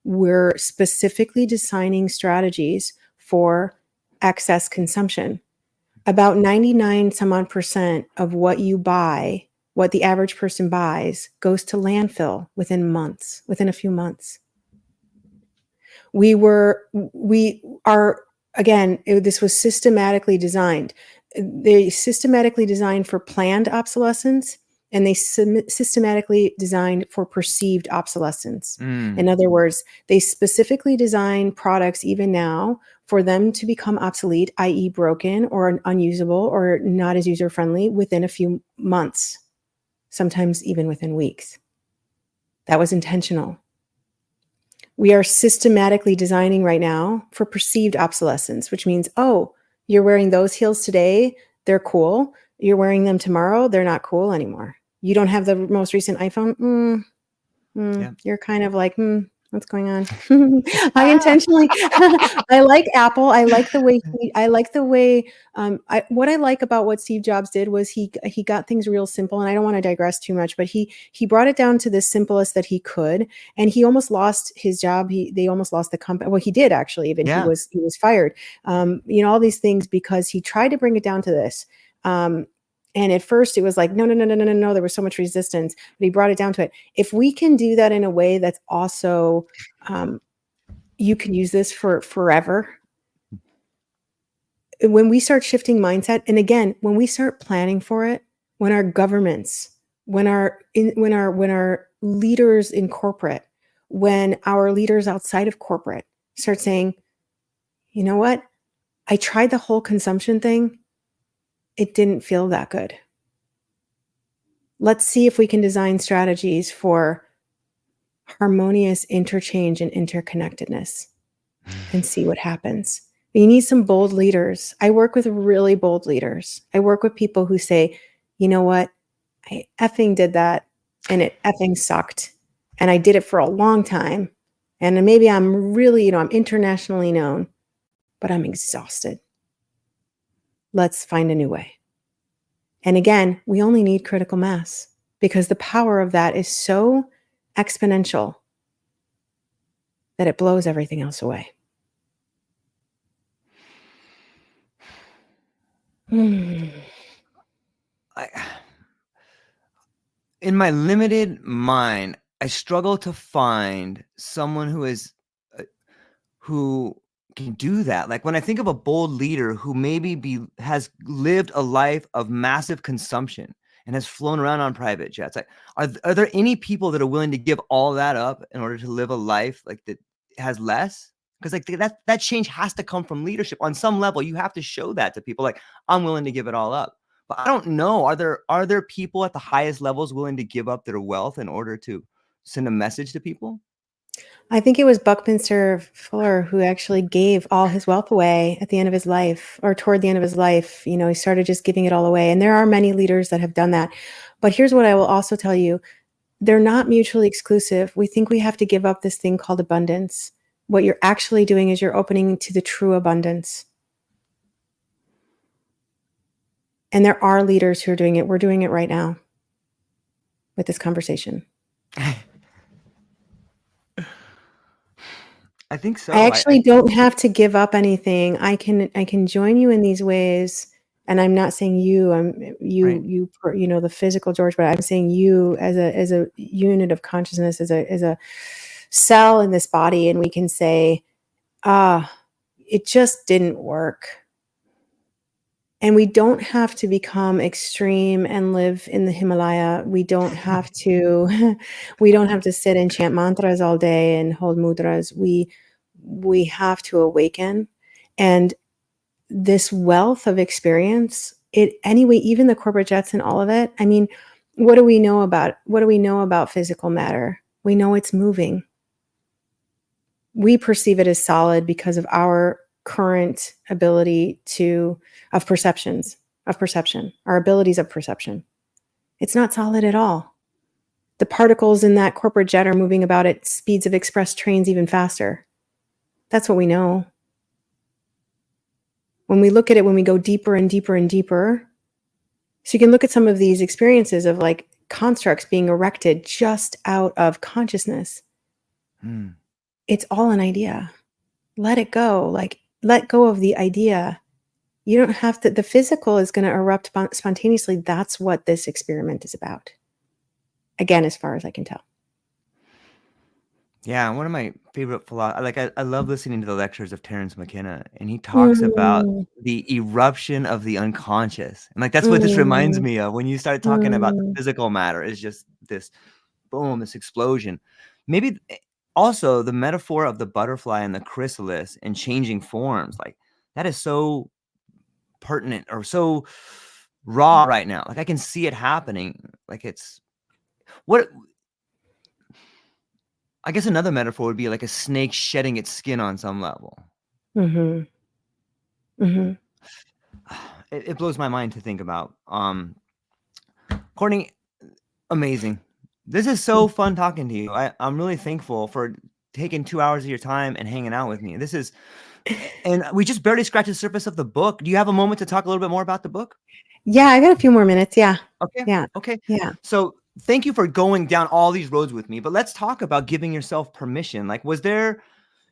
were specifically designing strategies for excess consumption. About 99 some odd percent of what you buy, what the average person buys, goes to landfill within a few months. This was systematically designed. They systematically designed for planned obsolescence, and they systematically designed for perceived obsolescence. In other words, they specifically design products even now for them to become obsolete, i.e. broken or unusable or not as user-friendly within a few months, sometimes even within weeks. That was intentional. We are systematically designing right now for perceived obsolescence, which means, oh, you're wearing those heels today, they're cool. You're wearing them tomorrow, they're not cool anymore. You don't have the most recent iPhone? You're kind of like, what's going on? I intentionally, I like Apple. I like the way, what I like about what Steve Jobs did was he got things real simple, and I don't want to digress too much, but he brought it down to the simplest that he could, and he almost lost his job. They almost lost the company. Well, he did actually, even he was fired. All these things because he tried to bring it down to this. And at first it was like, no. There was so much resistance, but he brought it down to it. If we can do that in a way that's also, you can use this for forever. When we start shifting mindset, and again, when we start planning for it, when our governments, when our leaders in corporate, when our leaders outside of corporate start saying, you know what? I tried the whole consumption thing. It didn't feel that good. Let's see if we can design strategies for harmonious interchange and interconnectedness and see what happens. You need some bold leaders. I work with really bold leaders. I work with people who say, you know what? I effing did that and it effing sucked. And I did it for a long time. And maybe I'm really, I'm internationally known, but I'm exhausted. Let's find a new way. And again, we only need critical mass because the power of that is so exponential that it blows everything else away. In my limited mind, I struggle to find someone who can do that. Like when I think of a bold leader who maybe has lived a life of massive consumption and has flown around on private jets, like, are there any people that are willing to give all that up in order to live a life like that has less? Because like that change has to come from leadership on some level. You have to show that to people. Like, I'm willing to give it all up. But I don't know. Are there people at the highest levels willing to give up their wealth in order to send a message to people? I think it was Buckminster Fuller who actually gave all his wealth away at the end of his life, or toward the end of his life. He started just giving it all away. And there are many leaders that have done that. But here's what I will also tell you. They're not mutually exclusive. We think we have to give up this thing called abundance. What you're actually doing is you're opening to the true abundance. And there are leaders who are doing it. We're doing it right now with this conversation. I think so. I actually don't have to give up anything. I can join you in these ways. And I'm not saying you, right. The physical George, but I'm saying you as a unit of consciousness, as a cell in this body. And we can say, it just didn't work. And we don't have to become extreme and live in the Himalaya. We don't have to sit and chant mantras all day and hold mudras. We have to awaken. And this wealth of experience, even the corporate jets and all of it. I mean, what do we know about physical matter? We know it's moving. We perceive it as solid because of our current ability of perception, our abilities of perception. It's not solid at all. The particles in that corporate jet are moving about at speeds of express trains even faster. That's what we know. When we look at it, when we go deeper and deeper and deeper, so you can look at some of these experiences of like constructs being erected just out of consciousness. It's all an idea. Let it go. Like, let go of the idea. You don't have to, the physical is going to erupt spontaneously. That's what this experiment is about. Again, as far as I can tell. Yeah, one of my favorite philosophers, I love listening to the lectures of Terence McKenna, and he talks about the eruption of the unconscious. And like, that's what this reminds me of when you start talking about the physical matter. It's just this boom, this explosion. Maybe also the metaphor of the butterfly and the chrysalis and changing forms, like that is so pertinent or so raw right now. Like I can see it happening. Like it's what I guess another metaphor would be like a snake shedding its skin on some level. It blows my mind to think about. Cortney, amazing. This is so fun talking to you. I'm really thankful for taking 2 hours of your time and hanging out with me. And we just barely scratched the surface of the book. Do you have a moment to talk a little bit more about the book? Yeah, I got a few more minutes. Yeah. Okay. Yeah. Okay. Yeah. So thank you for going down all these roads with me, but let's talk about giving yourself permission. Like,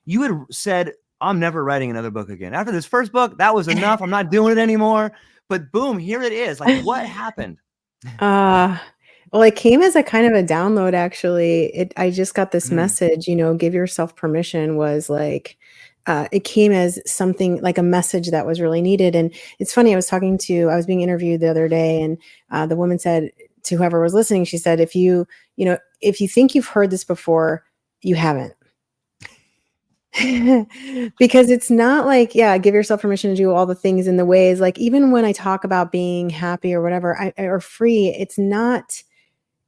you had said, I'm never writing another book again. After this first book, that was enough. I'm not doing it anymore. But boom, here it is. Like, what happened? Well, it came as a kind of a download, actually. I just got this message, give yourself permission was like, it came as something like a message that was really needed. And it's funny, I was being interviewed the other day, and the woman said, to whoever was listening, she said, if you think you've heard this before, you haven't. Because it's not like, give yourself permission to do all the things in the ways, like even when I talk about being happy or whatever, or free,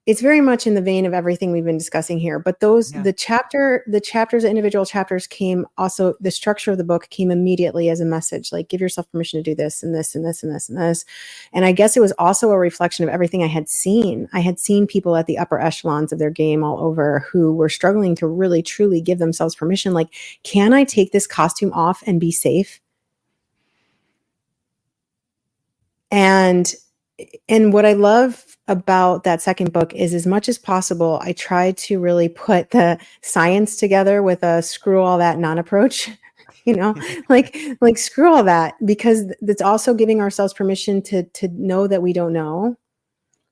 it's very much in the vein of everything we've been discussing here. But the chapters, individual chapters came also, the structure of the book came immediately as a message, like give yourself permission to do this and this and this and this and this. And I guess it was also a reflection of everything I had seen. I had seen people at the upper echelons of their game all over who were struggling to really, truly give themselves permission. Like, can I take this costume off and be safe? And what I love about that second book is, as much as possible, I try to really put the science together with a screw all that non-approach, like screw all that, because that's also giving ourselves permission to know that we don't know,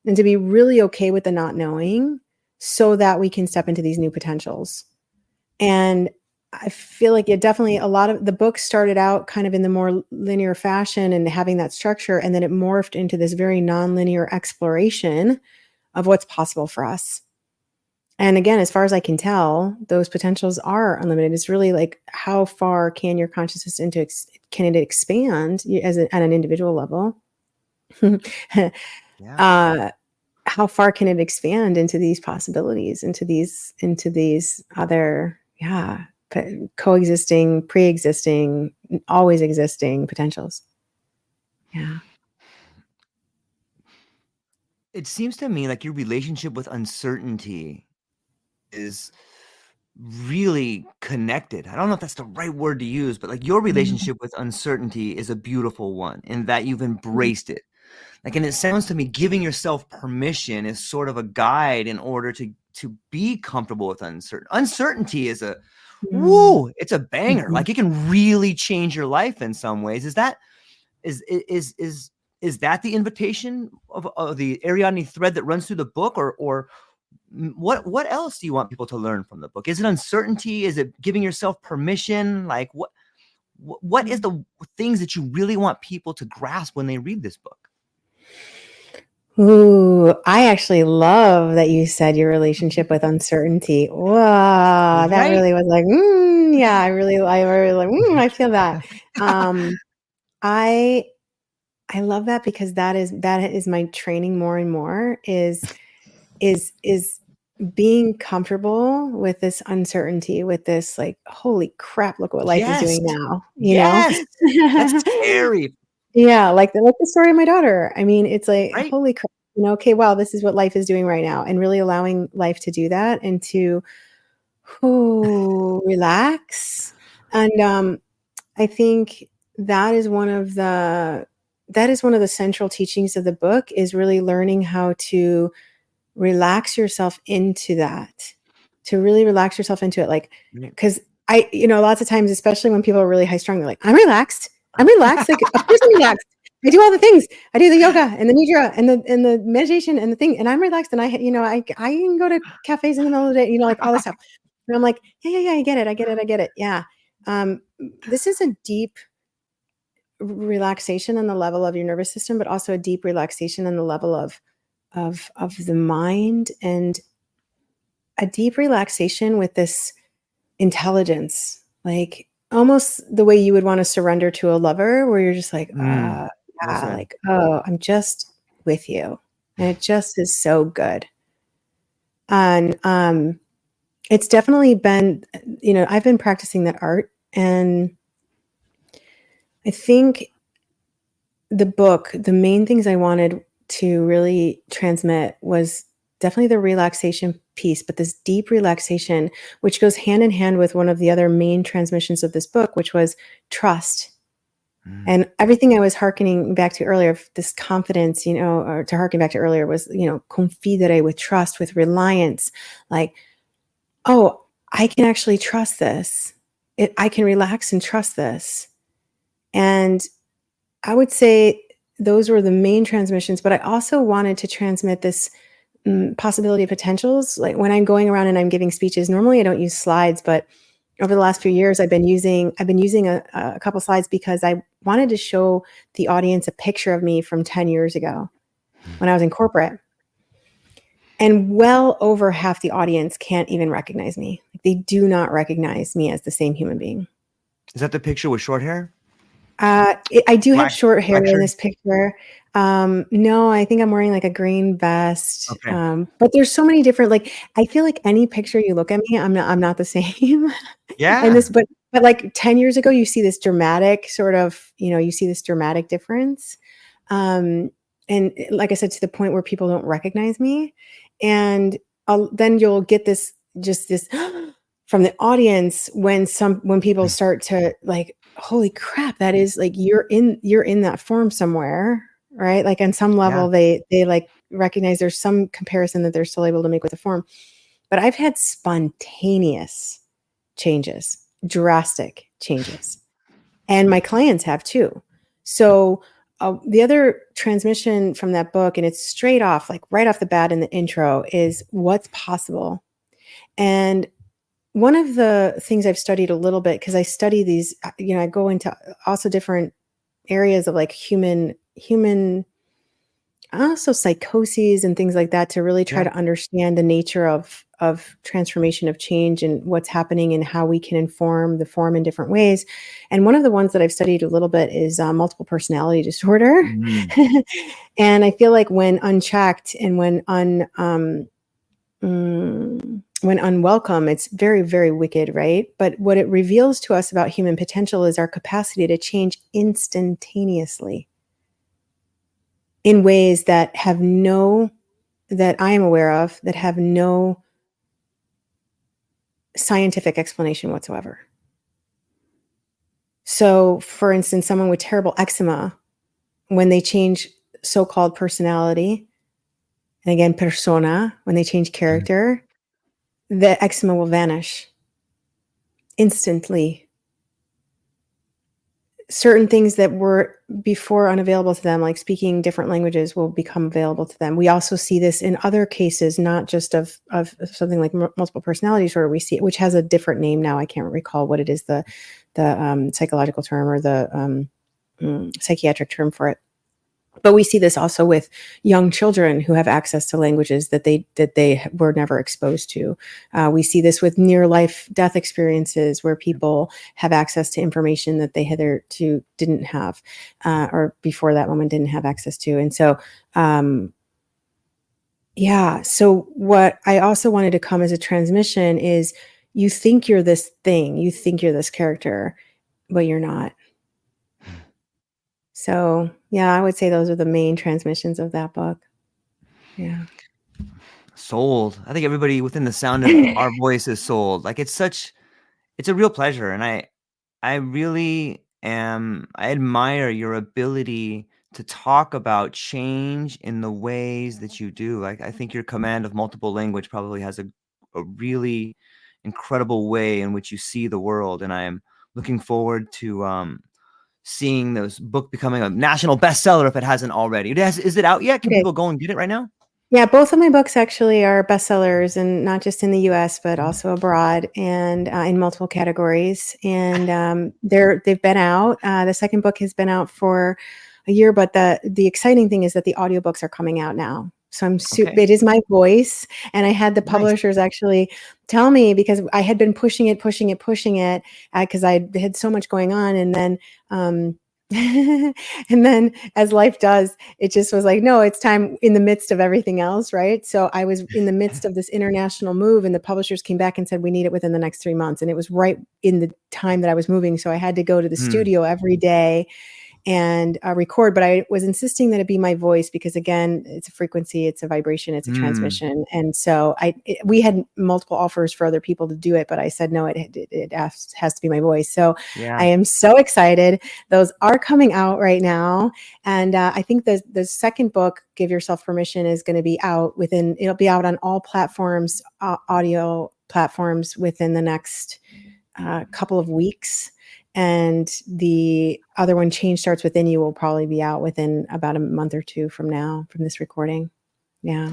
and to be really okay with the not knowing, so that we can step into these new potentials. And I feel like definitely a lot of the book started out kind of in the more linear fashion and having that structure, and then it morphed into this very non-linear exploration of what's possible for us. And again, as far as I can tell, those potentials are unlimited. It's really like, how far can your consciousness can it expand at an individual level? How far can it expand into these possibilities, into these other, coexisting, pre-existing, always existing potentials? Yeah. It seems to me like your relationship with uncertainty is really connected. I don't know if that's the right word to use, but like your relationship with uncertainty is a beautiful one in that you've embraced it. Like, and it sounds to me giving yourself permission is sort of a guide in order to be comfortable with uncertainty is it's a banger. Like, it can really change your life in some ways. Is that the invitation of the Ariadne thread that runs through the book, or what else do you want people to learn from the book? Is it uncertainty? Is it giving yourself permission? Like, what is the things that you really want people to grasp when they read this book? Ooh, I actually love that you said your relationship with uncertainty. Wow, that really was like, yeah, I really like, I feel that. I love that, because that is my training more and more, is being comfortable with this uncertainty, with this, like, holy crap, look what life is doing now, That's scary. Yeah, like the story of my daughter. I mean, it's like, Right? holy crap, okay, wow, this is what life is doing right now, and really allowing life to do that, and to relax. And I think that is one of the central teachings of the book, is really learning how to relax yourself into that, to really relax yourself into it. Like, because lots of times, especially when people are really high strung, they're like, I'm relaxed. Like, of course I'm relaxed. I do all the things. I do the yoga and the nidra and the meditation and the thing, and I'm relaxed. And I can go to cafes in the middle of the day, like all this stuff. And I'm like, yeah, I get it. Yeah. This is a deep relaxation on the level of your nervous system, but also a deep relaxation on the level of the mind, and a deep relaxation with this intelligence, like almost the way you would want to surrender to a lover, where you're just like, like, oh, I'm just with you, and it just is so good. And it's definitely been, I've been practicing that art, and I think the main things I wanted to really transmit was definitely the relaxation piece, but this deep relaxation, which goes hand in hand with one of the other main transmissions of this book, which was trust. And everything I was hearkening back to earlier, this confidence, or to harken back to earlier, was, confidere, with trust, with reliance, like, oh, I can actually trust this. I can relax and trust this. And I would say those were the main transmissions, but I also wanted to transmit this possibility of potentials. Like, when I'm going around and I'm giving speeches, normally I don't use slides, but over the last few years, I've been using a couple slides, because I wanted to show the audience a picture of me from 10 years ago when I was in corporate. And well over half the audience can't even recognize me. They do not recognize me as the same human being. Is that the picture with short hair? I do have Black short hair in shirt? this picture. No, I think I'm wearing like a green vest. Okay. But there's so many different, like, I feel like any picture you look at me, I'm not the same. And Yeah. this, but like 10 years ago, you see this dramatic sort of, you see this dramatic difference. Um, and like I said, to the point where people don't recognize me. And then you'll get this, just this from the audience when people start to like, holy crap, that is like, you're in that form somewhere, right? Like on some Yeah. level, they like recognize there's some comparison that they're still able to make with the form. But I've had spontaneous changes, drastic changes. And my clients have too. So the other transmission from that book, and it's straight off, like right off the bat in the intro, is what's possible. And one of the things I've studied a little bit, because I study these, I go into also different areas of like human, also psychoses and things like that, to really try Yeah. to understand the nature of transformation, of change, and what's happening and how we can inform the form in different ways. And one of the ones that I've studied a little bit is multiple personality disorder. Mm. And I feel like when unchecked and when unwelcome, it's very, very wicked, right? But what it reveals to us about human potential is our capacity to change instantaneously in ways that I am aware of, that have no scientific explanation whatsoever. So, for instance, someone with terrible eczema, when they change so-called personality, and again, persona, when they change character, the eczema will vanish instantly. Certain things that were before unavailable to them, like speaking different languages, will become available to them. We also see this in other cases, not just of something like multiple personality disorder. We see it, which has a different name now. I can't recall what it is, the psychological term or the psychiatric term for it. But we see this also with young children who have access to languages that they were never exposed to. We see this with near life death experiences where people have access to information that they hitherto didn't have, or before that moment didn't have access to. And so, yeah. So what I also wanted to come as a transmission is, you think you're this thing, you think you're this character, but you're not. So yeah, I would say those are the main transmissions of that book. Yeah. Sold. I think everybody within the sound of our voice is sold. Like it's a real pleasure. And I really I admire your ability to talk about change in the ways that you do. Like I think your command of multiple language probably has a really incredible way in which you see the world. And I am looking forward to seeing this book becoming a national bestseller if it hasn't already. Is it out yet? Can Okay. people go and get it right now? Yeah, both of my books actually are bestsellers, and not just in the US, but also abroad, and in multiple categories. And they've been out. The second book has been out for a year, but the exciting thing is that the audiobooks are coming out now. So Okay. it is my voice, and I had the Nice. publishers actually tell me, because I had been pushing it, because I had so much going on, and then and then, as life does, it just was like, no, it's time, in the midst of everything else, right? So I was in the midst of this international move, and the publishers came back and said, we need it within the next 3 months. And it was right in the time that I was moving. So I had to go to the studio every day and record, but I was insisting that it be my voice, because again, it's a frequency, it's a vibration, it's a transmission. And so we had multiple offers for other people to do it, but I said, no, it has to be my voice. So Yeah. I am so excited. Those are coming out right now. And I think the second book, Give Yourself Permission, is going to be out it'll be out on all platforms, audio platforms, within the next couple of weeks. And the other one, Change Starts Within You, will probably be out within about a month or two from now, from this recording. Yeah.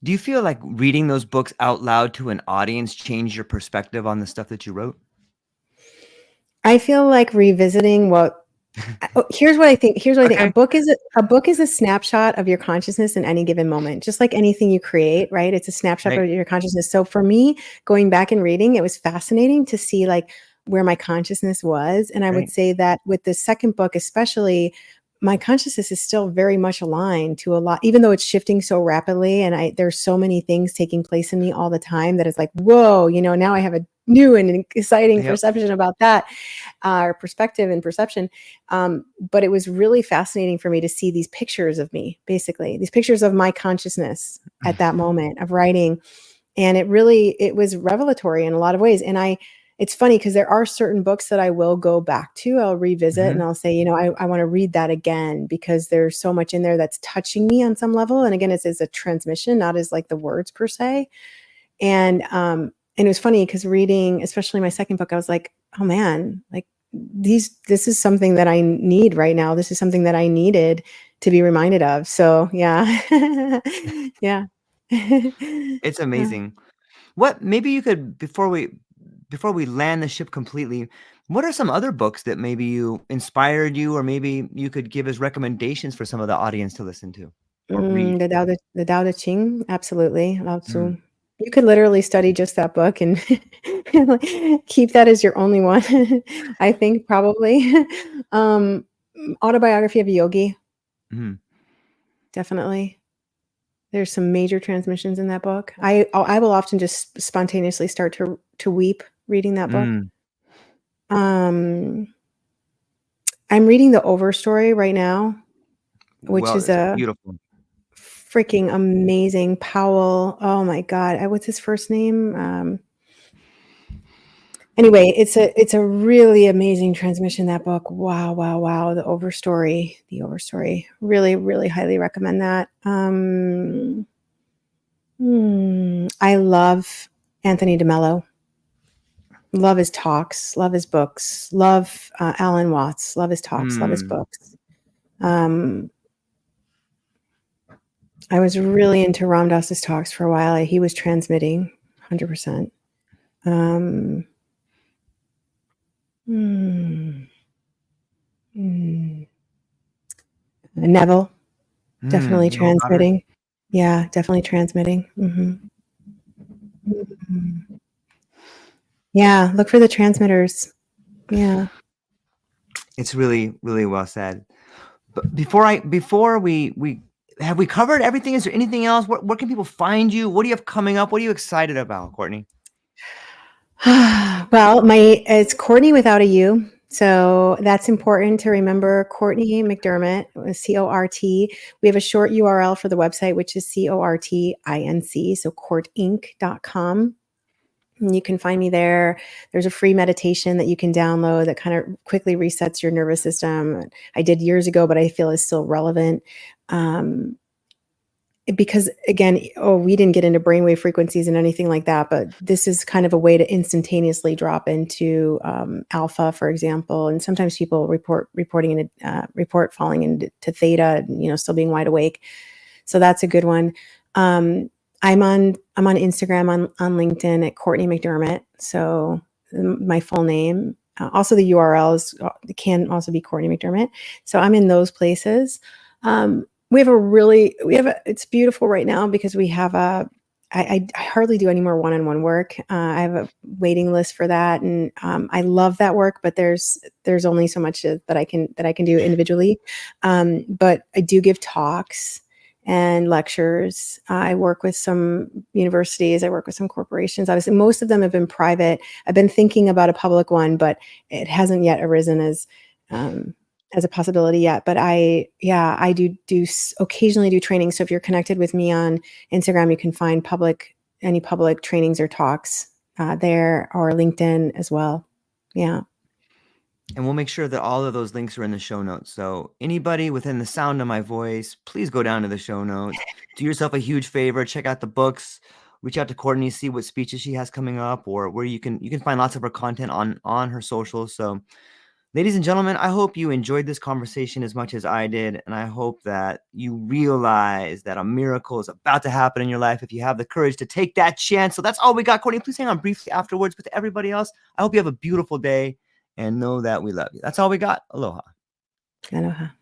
Do you feel like reading those books out loud to an audience changed your perspective on the stuff that you wrote? I feel like revisiting what Here's what I think. Here's what I think. Okay. A book is a snapshot of your consciousness in any given moment, just like anything you create, right? It's a snapshot Right. of your consciousness. So for me, going back and reading, it was fascinating to see like where my consciousness was. And I would Right. say that with the second book, especially, my consciousness is still very much aligned to a lot, even though it's shifting so rapidly. And there's so many things taking place in me all the time that it's like, whoa, now I have a new and exciting Yep. perception about that, or perspective and perception. But it was really fascinating for me to see these pictures of me, basically, these pictures of my consciousness at that moment of writing. And it was revelatory in a lot of ways. And it's funny because there are certain books that I will go back to, I'll revisit and Mhm. I'll say, I want to read that again because there's so much in there that's touching me on some level. And again, it's as a transmission, not as like the words per se. And it was funny because reading, especially my second book, I was like, oh man, like this is something that I need right now. This is something that I needed to be reminded of. So yeah. Yeah. It's Yeah. amazing. What maybe you could before we land the ship completely, what are some other books that maybe you inspired you or maybe you could give as recommendations for some of the audience to listen to or read? The Tao Te Ching, absolutely. Lao Mm. Tzu. You could literally study just that book and like, keep that as your only one. I think probably. Um, Autobiography of a Yogi, Mhm. definitely. There's some major transmissions in that book. I will often just spontaneously start to weep reading that book. Mm. Um, I'm reading the Overstory right now, which Well, is it's a beautiful. freaking amazing Powell. Oh my God. What's his first name? Anyway, it's a really amazing transmission, that book. Wow, wow, wow. The Overstory. The Overstory. Really, really highly recommend that. I love Anthony DeMello. Love his talks, love his books, love Alan Watts, love his talks, love his Mm. books. Um, I was really into Ram Dass's talks for a while. He was transmitting 100%. Um, mm, mm. Neville, definitely Neville Goddard. transmitting. Yeah, definitely transmitting. Mhm. Yeah, look for the transmitters. Yeah. It's really, really well said. But before we have we covered everything? Is there anything else? Where can people find you? What do you have coming up? What are you excited about, Courtney? Well, it's Cortney without a U. So that's important to remember. Cortney McDermott, CORT. We have a short URL for the website, which is CORTINC, so courtinc.com. And you can find me there. There's a free meditation that you can download that kind of quickly resets your nervous system. I did years ago, but I feel is still relevant. Um, because again, we didn't get into brainwave frequencies and anything like that, but this is kind of a way to instantaneously drop into alpha, for example. And sometimes people report falling into theta, still being wide awake. So that's a good one. I'm on Instagram, on LinkedIn at Cortney McDermott. So my full name. Also, the URLs can also be Cortney McDermott. So I'm in those places. It's beautiful right now because we have I hardly do any more one-on-one work. I have a waiting list for that, and I love that work. But there's only so much that I can do individually. But I do give talks and lectures. I work with some universities. I work with some corporations. Obviously, most of them have been private. I've been thinking about a public one, but it hasn't yet arisen as a possibility yet. But I occasionally do training. So if you're connected with me on Instagram, you can find any public trainings or talks there, or LinkedIn as well. Yeah. And we'll make sure that all of those links are in the show notes. So anybody within the sound of my voice, please go down to the show notes. Do yourself a huge favor. Check out the books. Reach out to Courtney, see what speeches she has coming up, or where you can find lots of her content on her socials. So, ladies and gentlemen, I hope you enjoyed this conversation as much as I did, and I hope that you realize that a miracle is about to happen in your life if you have the courage to take that chance. So that's all we got, Courtney. Please hang on briefly afterwards with everybody else. I hope you have a beautiful day and know that we love you. That's all we got. Aloha. Aloha.